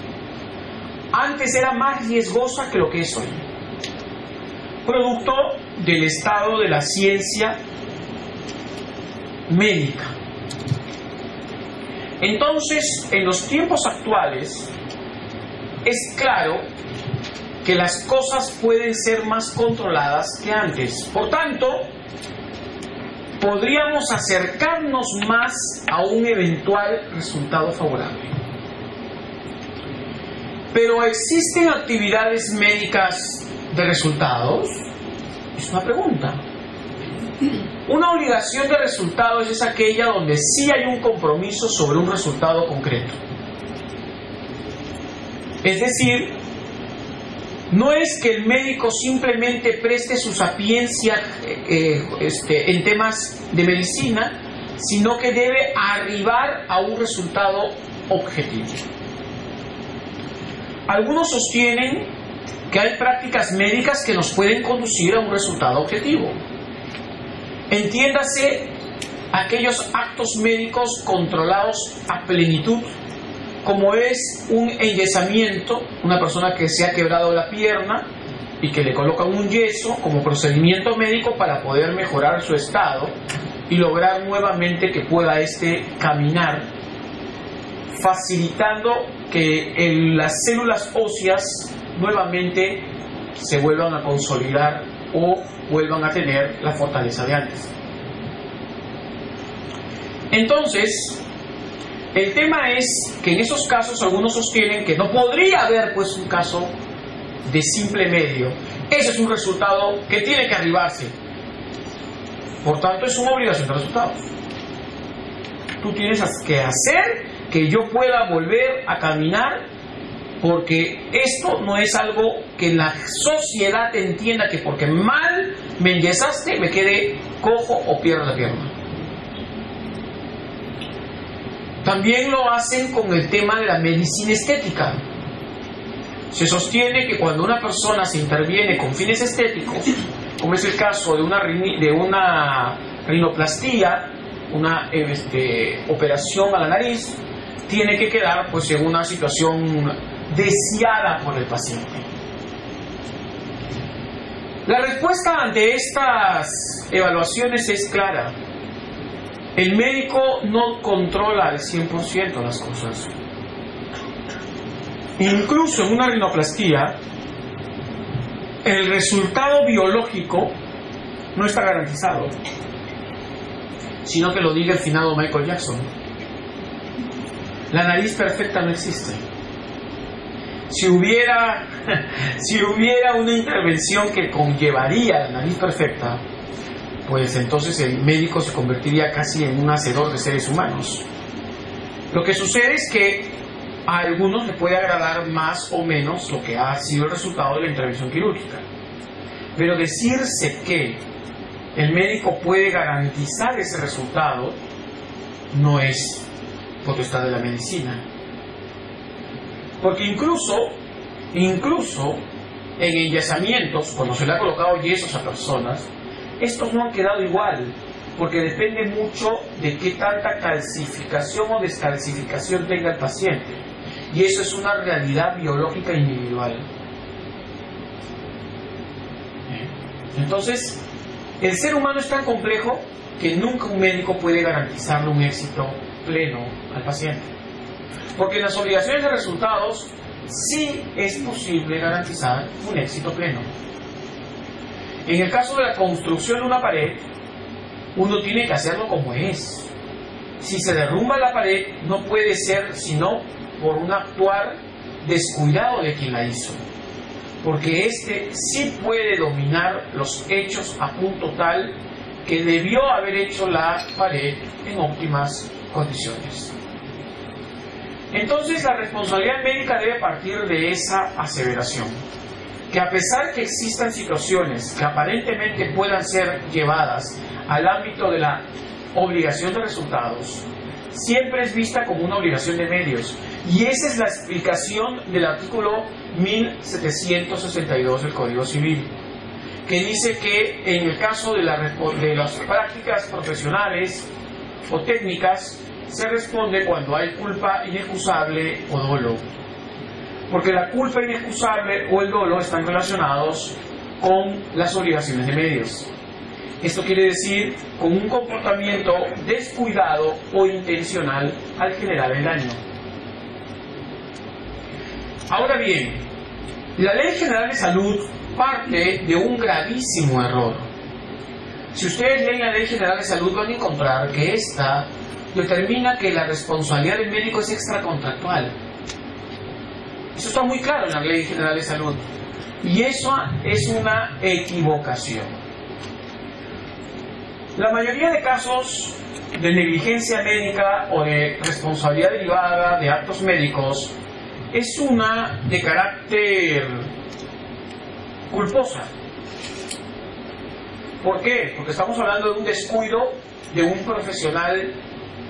antes era más riesgosa que lo que es hoy, producto del estado de la ciencia médica. Entonces, en los tiempos actuales, es claro que las cosas pueden ser más controladas que antes. Por tanto, podríamos acercarnos más a un eventual resultado favorable. Pero ¿existen actividades médicas de resultados? Es una pregunta. Una obligación de resultados es aquella donde sí hay un compromiso sobre un resultado concreto. Es decir, no es que el médico simplemente preste su sapiencia en temas de medicina, sino que debe arribar a un resultado objetivo. Algunos sostienen que hay prácticas médicas que nos pueden conducir a un resultado objetivo. Entiéndase aquellos actos médicos controlados a plenitud, como es un enyesamiento, una persona que se ha quebrado la pierna y que le colocan un yeso como procedimiento médico para poder mejorar su estado y lograr nuevamente que pueda caminar, facilitando que las células óseas nuevamente se vuelvan a consolidar o vuelvan a tener la fortaleza de antes. Entonces, el tema es que en esos casos algunos sostienen que no podría haber pues un caso de simple medio. Ese es un resultado que tiene que arribarse. Por tanto, es una obligación de resultados. Tú tienes que hacer que yo pueda volver a caminar, porque esto no es algo que la sociedad entienda que porque mal me enyesaste me quede cojo o pierda la pierna. También lo hacen con el tema de la medicina estética. Se sostiene que cuando una persona se interviene con fines estéticos, como es el caso de una rinoplastía, una operación a la nariz, tiene que quedar pues en una situación deseada por el paciente. La respuesta ante estas evaluaciones es clara. El médico no controla al 100% las cosas. Incluso en una rinoplastia, el resultado biológico no está garantizado, sino que lo diga el finado Michael Jackson. La nariz perfecta no existe. Si hubiera una intervención que conllevaría la nariz perfecta, pues entonces el médico se convertiría casi en un hacedor de seres humanos. Lo que sucede es que a algunos les puede agradar más o menos lo que ha sido el resultado de la intervención quirúrgica. Pero decirse que el médico puede garantizar ese resultado no es potestad de la medicina. Porque incluso en enyesamientos, cuando se le ha colocado yesos a personas, estos no han quedado igual, porque depende mucho de qué tanta calcificación o descalcificación tenga el paciente. Y eso es una realidad biológica individual. Entonces, el ser humano es tan complejo que nunca un médico puede garantizarle un éxito pleno al paciente. Porque en las obligaciones de resultados sí es posible garantizar un éxito pleno. En el caso de la construcción de una pared, uno tiene que hacerlo como es. Si se derrumba la pared, no puede ser sino por un actuar descuidado de quien la hizo. Porque éste sí puede dominar los hechos a punto tal que debió haber hecho la pared en óptimas condiciones. Entonces la responsabilidad médica debe partir de esa aseveración, que a pesar que existan situaciones que aparentemente puedan ser llevadas al ámbito de la obligación de resultados, siempre es vista como una obligación de medios. Y esa es la explicación del artículo 1762 del Código Civil, que dice que en el caso de las prácticas profesionales o técnicas se responde cuando hay culpa inexcusable o dolo, porque la culpa inexcusable o el dolo están relacionados con las obligaciones de medios. Esto quiere decir con un comportamiento descuidado o intencional al generar el daño. Ahora bien, la Ley General de Salud parte de un gravísimo error. Si ustedes leen la Ley General de Salud van a encontrar que esta determina que la responsabilidad del médico es extracontractual. Eso está muy claro en la Ley General de Salud. Y eso es una equivocación. La mayoría de casos de negligencia médica o de responsabilidad derivada de actos médicos es una de carácter culposa. ¿Por qué? Porque estamos hablando de un descuido de un profesional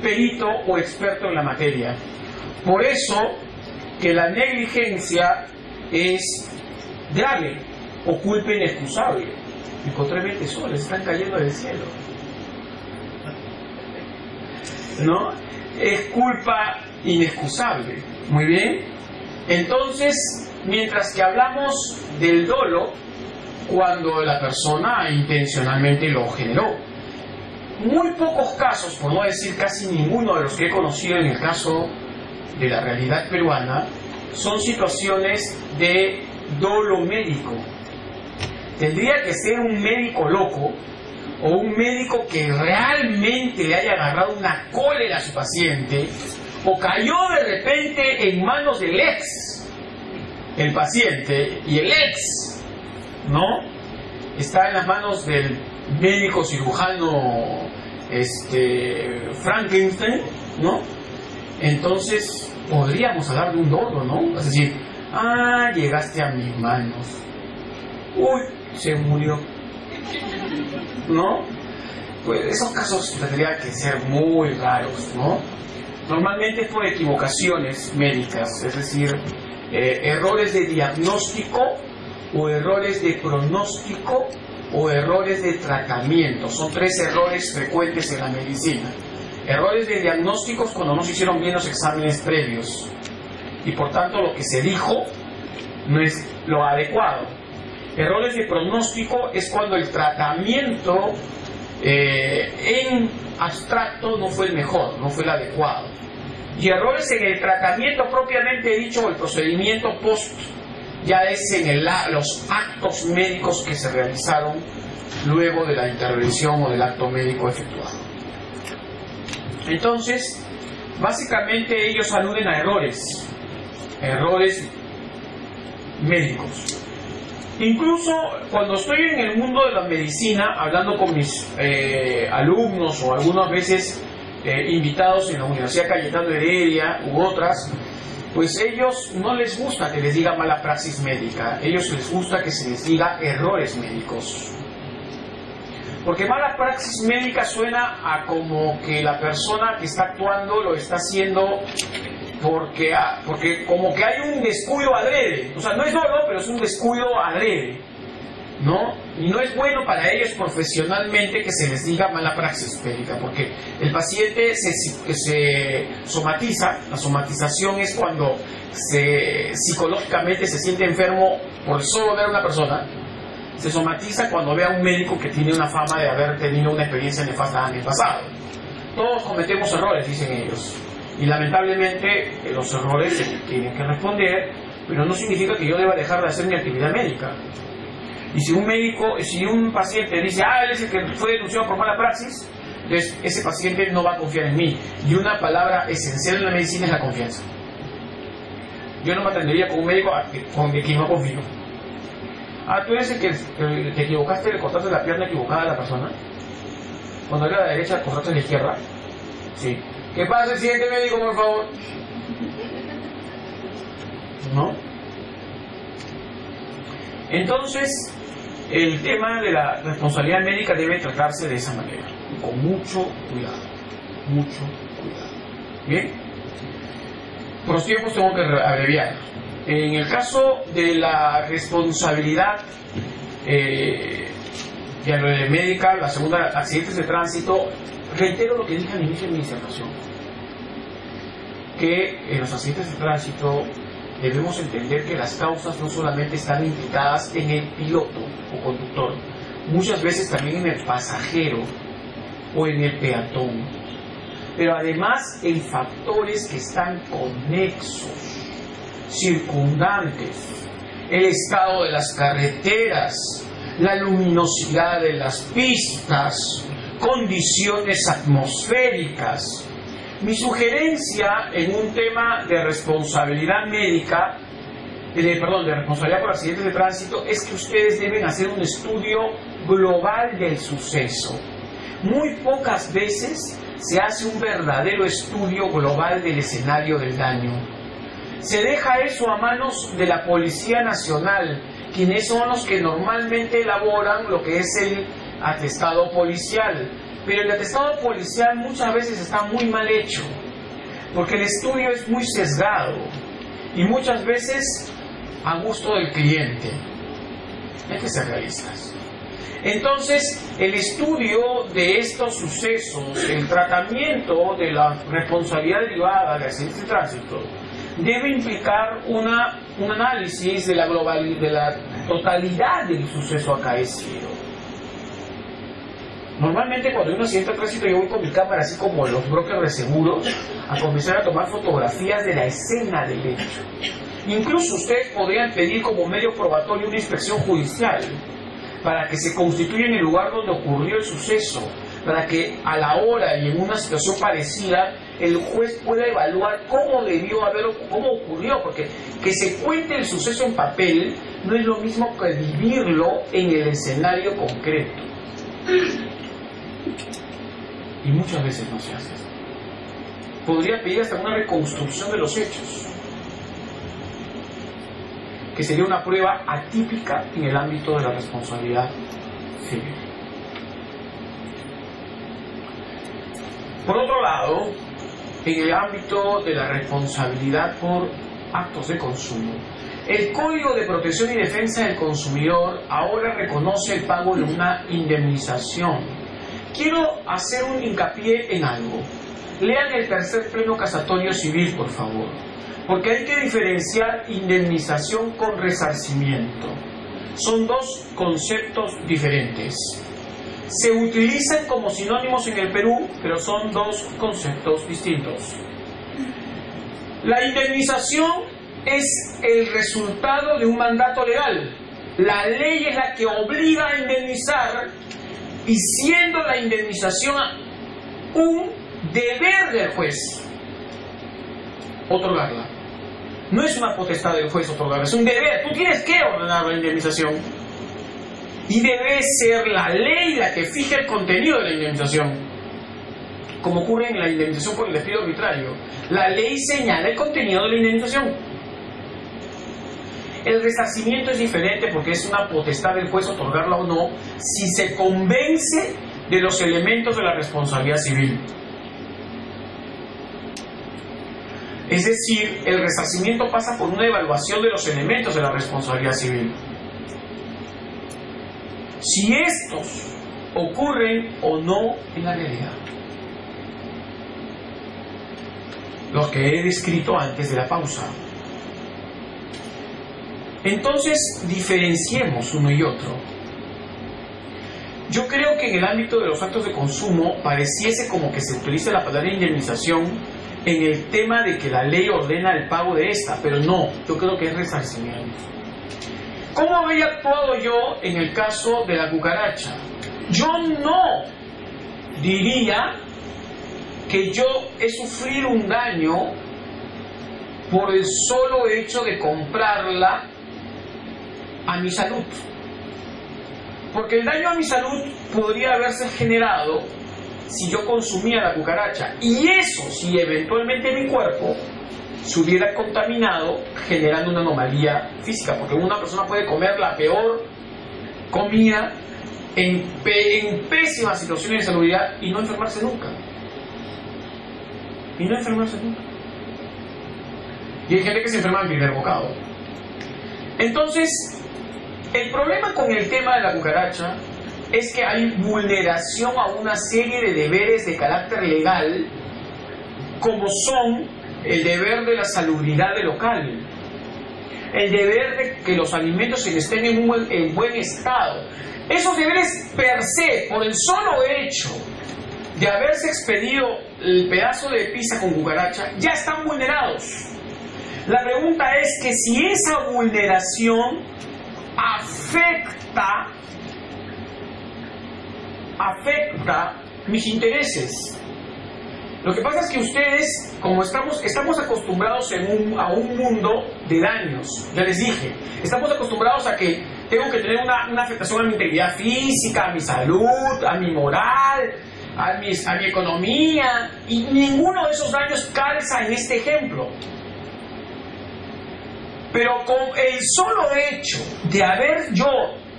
perito o experto en la materia. Por eso que la negligencia es grave o culpa inexcusable. Encontré 20 soles, están cayendo del cielo. ¿No? Es culpa inexcusable. Muy bien. Entonces, mientras que hablamos del dolo, cuando la persona intencionalmente lo generó, muy pocos casos, por no decir casi ninguno de los que he conocido en el caso de la realidad peruana, son situaciones de dolo médico. Tendría que ser un médico loco o un médico que realmente le haya agarrado una cólera a su paciente o cayó de repente en manos del el paciente, y el ¿no? Está en las manos del médico cirujano Frankenstein, ¿no? Entonces podríamos hablar de un dolo, ¿no? Es decir, llegaste a mis manos, uy, se murió, ¿no? Pues esos casos tendrían que ser muy raros, ¿no? Normalmente es por equivocaciones médicas, es decir, errores de diagnóstico o errores de pronóstico o errores de tratamiento. Son 3 errores frecuentes en la medicina. Errores de diagnósticos cuando no se hicieron bien los exámenes previos y por tanto lo que se dijo no es lo adecuado. Errores de pronóstico es cuando el tratamiento en abstracto no fue el mejor, no fue el adecuado. Y errores en el tratamiento propiamente dicho o el procedimiento post, ya es en los actos médicos que se realizaron luego de la intervención o del acto médico efectuado. Entonces, básicamente ellos aluden a errores médicos. Incluso cuando estoy en el mundo de la medicina, hablando con mis alumnos o algunas veces invitados en la Universidad Cayetano Heredia u otras, pues ellos no les gusta que les diga mala praxis médica, ellos les gusta que se les diga errores médicos. Porque mala praxis médica suena a como que la persona que está actuando lo está haciendo porque como que hay un descuido adrede. O sea, no es dolo, pero es un descuido adrede, ¿no? Y no es bueno para ellos profesionalmente que se les diga mala praxis médica, porque el paciente se somatiza. La somatización es cuando psicológicamente se siente enfermo por solo ver a una persona. Se somatiza cuando ve a un médico que tiene una fama de haber tenido una experiencia nefasta en el pasado. Todos cometemos errores, dicen ellos. Y lamentablemente los errores se tienen que responder, pero no significa que yo deba dejar de hacer mi actividad médica. Y si un paciente dice, él es el que fue denunciado por mala praxis, entonces ese paciente no va a confiar en mí. Y una palabra esencial en la medicina es la confianza. Yo no me atendería con un médico con quien no confío. ¿Tú eres el que te equivocaste, le cortaste la pierna equivocada a la persona? Cuando era a la derecha, cortaste a la izquierda. Sí. ¿Qué pasa, el siguiente médico, por favor? ¿No? Entonces, el tema de la responsabilidad médica debe tratarse de esa manera, con mucho cuidado. Mucho cuidado. ¿Bien? Por los tiempos tengo que abreviar. En el caso de la responsabilidad médica, la segunda, accidentes de tránsito, reitero lo que dije al inicio de mi disertación, que en los accidentes de tránsito debemos entender que las causas no solamente están implicadas en el piloto o conductor, muchas veces también en el pasajero o en el peatón, pero además en factores que están conexos, circundantes, el estado de las carreteras, la luminosidad de las pistas, condiciones atmosféricas. Mi sugerencia en un tema de responsabilidad médica, de responsabilidad por accidentes de tránsito, es que ustedes deben hacer un estudio global del suceso. Muy pocas veces se hace un verdadero estudio global del escenario del daño. Se deja eso a manos de la Policía Nacional, quienes son los que normalmente elaboran lo que es el atestado policial. Pero el atestado policial muchas veces está muy mal hecho, porque el estudio es muy sesgado y muchas veces a gusto del cliente. Hay que ser realistas. Entonces, el estudio de estos sucesos, el tratamiento de la responsabilidad derivada de accidentes de tránsito, debe implicar un análisis de la totalidad del suceso acaecido. Normalmente cuando hay un accidente de tránsito yo voy con mi cámara, así como los brokers de seguros, a comenzar a tomar fotografías de la escena del hecho. Incluso ustedes podrían pedir como medio probatorio una inspección judicial para que se constituya en el lugar donde ocurrió el suceso, para que a la hora y en una situación parecida el juez pueda evaluar cómo debió haberlo, cómo ocurrió, porque que se cuente el suceso en papel no es lo mismo que vivirlo en el escenario concreto. Y muchas veces no se hace. Podría pedir hasta una reconstrucción de los hechos, que sería una prueba atípica en el ámbito de la responsabilidad civil. Por otro lado, en el ámbito de la responsabilidad por actos de consumo, el Código de Protección y Defensa del Consumidor ahora reconoce el pago de una indemnización. Quiero hacer un hincapié en algo. Lean el tercer pleno casatorio civil, por favor, porque hay que diferenciar indemnización con resarcimiento. Son dos conceptos diferentes. Se utilizan como sinónimos en el Perú, pero son dos conceptos distintos. La indemnización es el resultado de un mandato legal. La ley es la que obliga a indemnizar, y siendo la indemnización un deber del juez otorgarla. No es una potestad del juez otorgarla, es un deber. Tú tienes que ordenar la indemnización. Y debe ser la ley la que fije el contenido de la indemnización. Como ocurre en la indemnización por el despido arbitrario. La ley señala el contenido de la indemnización. El resarcimiento es diferente porque es una potestad del juez otorgarla o no si se convence de los elementos de la responsabilidad civil. Es decir, el resarcimiento pasa por una evaluación de los elementos de la responsabilidad civil. Si estos ocurren o no en la realidad. Los que he descrito antes de la pausa. Entonces, diferenciemos uno y otro. Yo creo que en el ámbito de los actos de consumo pareciese como que se utiliza la palabra indemnización en el tema de que la ley ordena el pago de esta, pero no, yo creo que es resarcimiento. ¿Cómo habría actuado yo en el caso de la cucaracha? Yo no diría que yo he sufrido un daño por el solo hecho de comprarla a mi salud. Porque el daño a mi salud podría haberse generado si yo consumía la cucaracha. Y eso si eventualmente mi cuerpo se hubiera contaminado generando una anomalía física. Porque una persona puede comer la peor comida en pésimas situaciones de salubridad y no enfermarse nunca. Y hay gente que se enferma en primer bocado. Entonces, el problema con el tema de la cucaracha es que hay vulneración a una serie de deberes de carácter legal, como son el deber de la salubridad del local, el deber de que los alimentos estén en buen estado. Esos deberes per se, por el solo hecho de haberse expedido el pedazo de pizza con cucaracha, ya están vulnerados. La pregunta es que si esa vulneración afecta mis intereses. Lo que pasa es que ustedes, como estamos acostumbrados a un mundo de daños, ya les dije, estamos acostumbrados a que tengo que tener una afectación a mi integridad física, a mi salud, a mi moral, a mi economía, y ninguno de esos daños calza en este ejemplo. Pero con el solo hecho de haber yo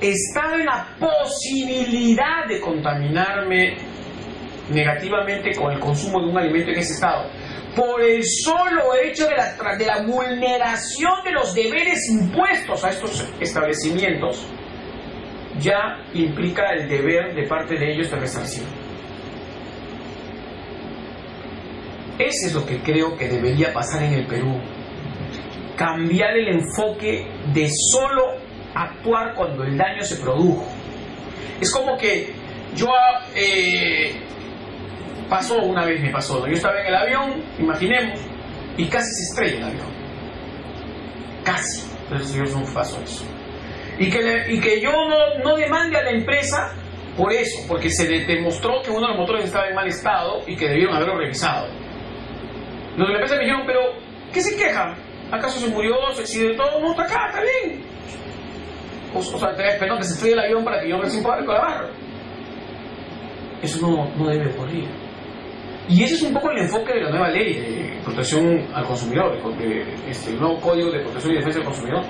estado en la posibilidad de contaminarme negativamente con el consumo de un alimento en ese estado, por el solo hecho de la vulneración de los deberes impuestos a estos establecimientos, ya implica el deber de parte de ellos de resarcir. Ese es lo que creo que debería pasar en el Perú. Cambiar el enfoque de solo actuar cuando el daño se produjo. Es como que yo me pasó, yo estaba en el avión, imaginemos, y casi se estrella el avión. Casi. Entonces no pasó eso. Y que yo no demande a la empresa por eso, porque se demostró que uno de los motores estaba en mal estado y que debieron haberlo revisado. Los de la empresa me dijeron, pero ¿qué se quejan? ¿Acaso se murió, se accidentó? No, está acá, está bien. O sea, esperando que se estrelle el avión para que yo recién pueda reclamar. Eso no debe ocurrir. Y ese es un poco el enfoque de la nueva ley de protección al consumidor, el nuevo Código de Protección y Defensa del Consumidor.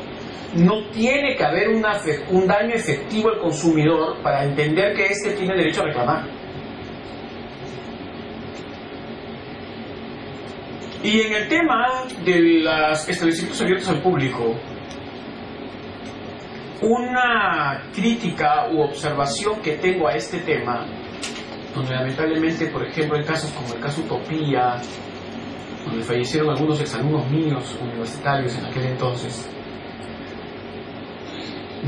No tiene que haber un daño efectivo al consumidor para entender que éste tiene derecho a reclamar. Y en el tema de los establecimientos abiertos al público, una crítica u observación que tengo a este tema, donde lamentablemente, por ejemplo, en casos como el caso Utopía, donde fallecieron algunos exalumnos míos universitarios en aquel entonces,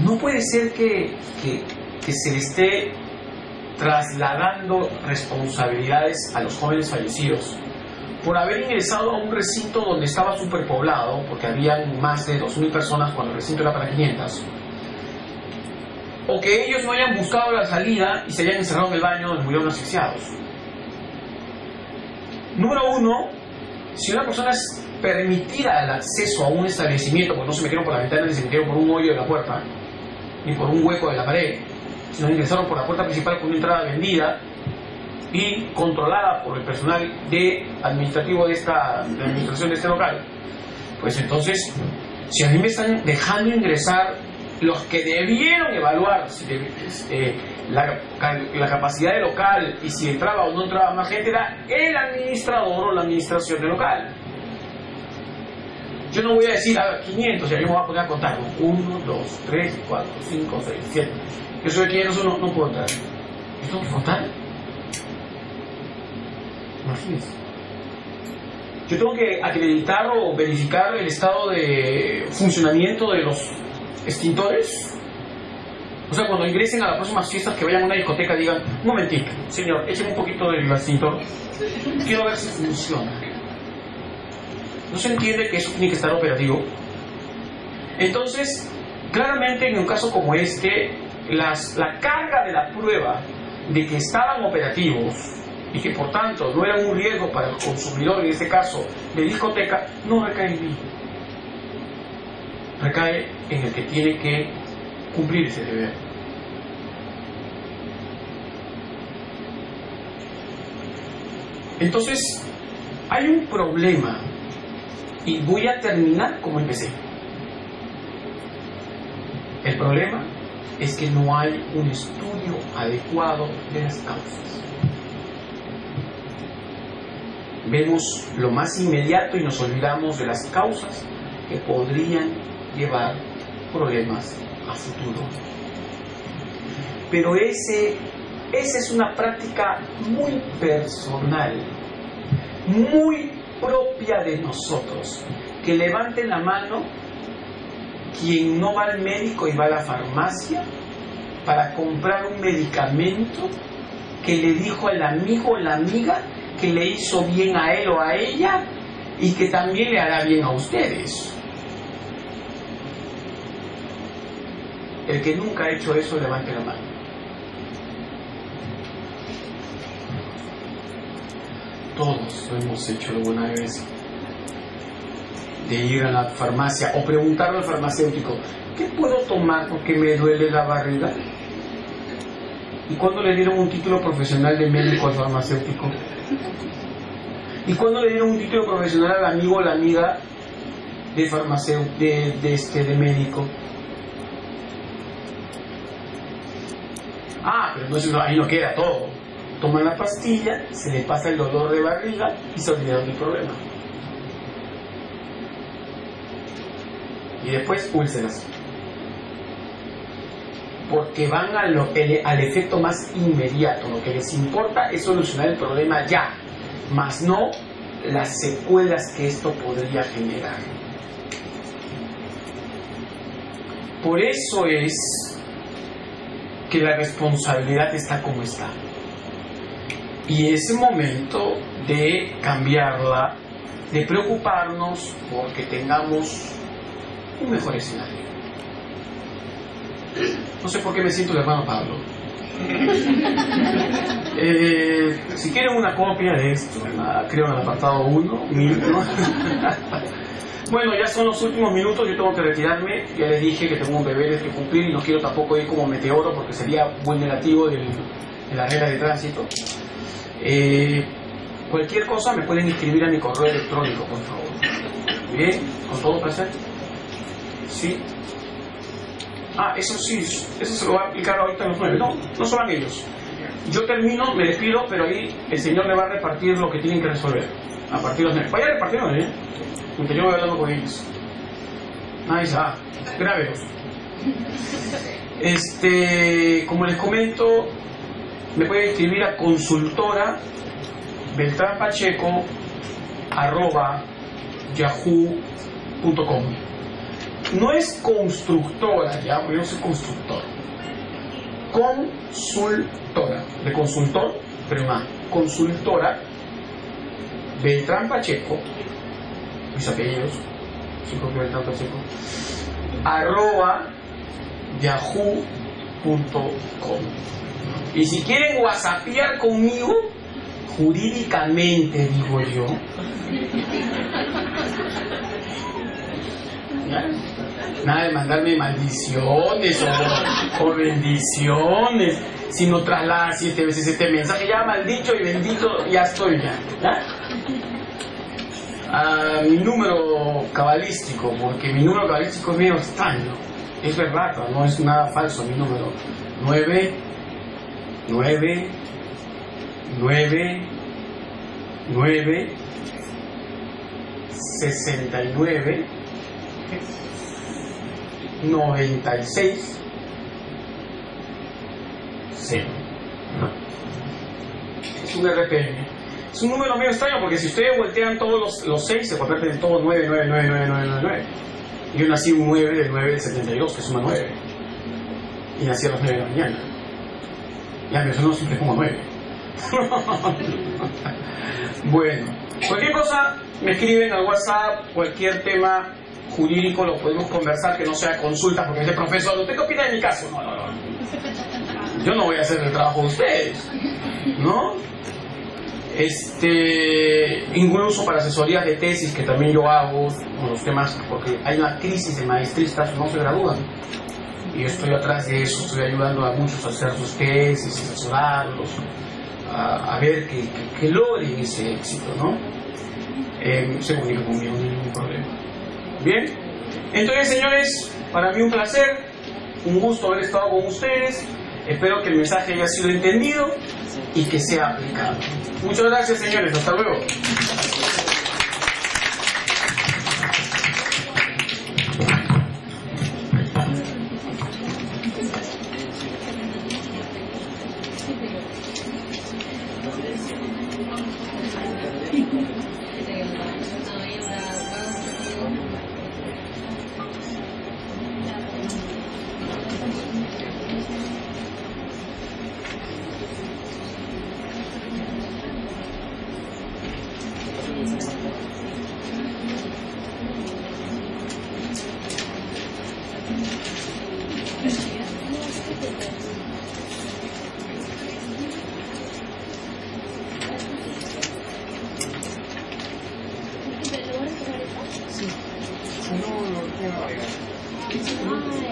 no puede ser que se le esté trasladando responsabilidades a los jóvenes fallecidos, por haber ingresado a un recinto donde estaba superpoblado, porque habían más de 2.000 personas cuando el recinto era para 500, o que ellos no hayan buscado la salida y se hayan encerrado en el baño donde murieron asfixiados. Número uno, si una persona es permitida el acceso a un establecimiento, porque no se metieron por la ventana ni se metieron por un hoyo de la puerta, ni por un hueco de la pared, sino ingresaron por la puerta principal con una entrada vendida y controlada por el personal administrativo de la administración de este local, pues entonces, si a mí me están dejando ingresar los que debieron evaluar la capacidad del local y si entraba o no entraba más gente, era el administrador o la administración del local. Yo no voy a decir, a ver, 500, ya yo me voy a poner a contar. 1, 2, 3, 4, 5, 6, 7. Yo soy de 500, no puedo entrar. ¿Yo tengo que contar? Imagínense. Yo tengo que acreditar o verificar el estado de funcionamiento de los extintores. O sea, cuando ingresen a las próximas fiestas que vayan a una discoteca digan, un momentito, señor, écheme un poquito del extintor. Quiero ver si funciona. ¿No se entiende que eso tiene que estar operativo? Entonces, claramente en un caso como este, la carga de la prueba de que estaban operativos y que por tanto no eran un riesgo para el consumidor, en este caso de discoteca, no recae en mí. Recae en el que tiene que cumplir ese deber. Entonces, hay un problema y voy a terminar como empecé. El problema es que no hay un estudio adecuado de las causas. Vemos lo más inmediato y nos olvidamos de las causas que podrían llevar problemas a futuro. Pero esa es una práctica muy personal, muy propia de nosotros. Que levanten la mano quien no va al médico y va a la farmacia para comprar un medicamento que le dijo el amigo o la amiga que le hizo bien a él o a ella y que también le hará bien a ustedes. El que nunca ha hecho eso, levante la mano. Todos lo hemos hecho alguna vez, de ir a la farmacia o preguntarle al farmacéutico, ¿qué puedo tomar porque me duele la barriga? ¿Y cuándo le dieron un título profesional de médico al farmacéutico? ¿Y cuándo le dieron un título profesional al amigo o la amiga de farmacéutico, de médico? Ah, pero entonces ahí no queda todo. Toman la pastilla, se le pasa el dolor de barriga y se olvidaron del problema. Y después úlceras. Porque van al efecto más inmediato. Lo que les importa es solucionar el problema ya, más no las secuelas que esto podría generar. Por eso es que la responsabilidad está como está. Y es momento de cambiarla, de preocuparnos porque tengamos un mejor escenario. No sé por qué me siento el hermano Pablo. Si quieren una copia de esto, creo en el apartado 1, 1000, ¿no? Bueno, ya son los últimos minutos, yo tengo que retirarme. Ya les dije que tengo un deber que cumplir y no quiero tampoco ir como meteoro porque sería muy negativo de la regla de tránsito. Cualquier cosa me pueden escribir a mi correo electrónico, por favor. Bien, con todo placer. Sí. Ah, eso sí, eso se lo va a aplicar ahorita a los 9. No son ellos. Yo termino, me despido, pero ahí el señor le va a repartir lo que tienen que resolver. A partir de los 9. Vaya a repartirlo, ¿eh? Porque yo voy hablando con ellos. Dice, grábelos. Como les comento, me pueden escribir a consultora beltranpacheco@yahoo.com. No es constructora, ya, porque yo no soy constructor. Consultora, de consultor, pero más, consultora Beltrán Pacheco, mis apellidos, soy propio Beltrán Pacheco, @yahoo.com. Y si quieren whatsappear conmigo, jurídicamente digo yo, ¿ya? Nada de mandarme maldiciones o bendiciones, sino trasladar 7 veces este mensaje, ya maldicho y bendito, ya estoy ya, ¿ya? A mi número cabalístico, porque mi número cabalístico es medio extraño, es verdad, no es nada falso mi número. 9 9 9 9 69 96 0. Es un RPM. Es un número medio extraño porque si ustedes voltean todos los 6 se convierten en todos 9, 9, 9, 9, 9, 9, 9. Yo nací un 9 del 9 del 72, que es una 9. Y nací a las 9 de la mañana. Ya me sonó siempre como 9. Bueno, cualquier cosa me escriben al WhatsApp, cualquier tema jurídico lo podemos conversar, que no sea consulta, porque ese profesor, ¿usted qué opina de mi caso? No. Yo no voy a hacer el trabajo de ustedes, ¿no? Incluso para asesorías de tesis que también yo hago con los temas, porque hay una crisis de maestristas, no se gradúan. Y yo estoy atrás de eso, estoy ayudando a muchos a hacer sus tesis, asesorarlos, a ver que logren ese éxito, ¿no? Se comunica conmigo, no hay ningún problema. Bien, entonces señores, para mí un placer, un gusto haber estado con ustedes. Espero que el mensaje haya sido entendido y que sea aplicado. Muchas gracias señores, hasta luego. Sí, si no, no, no.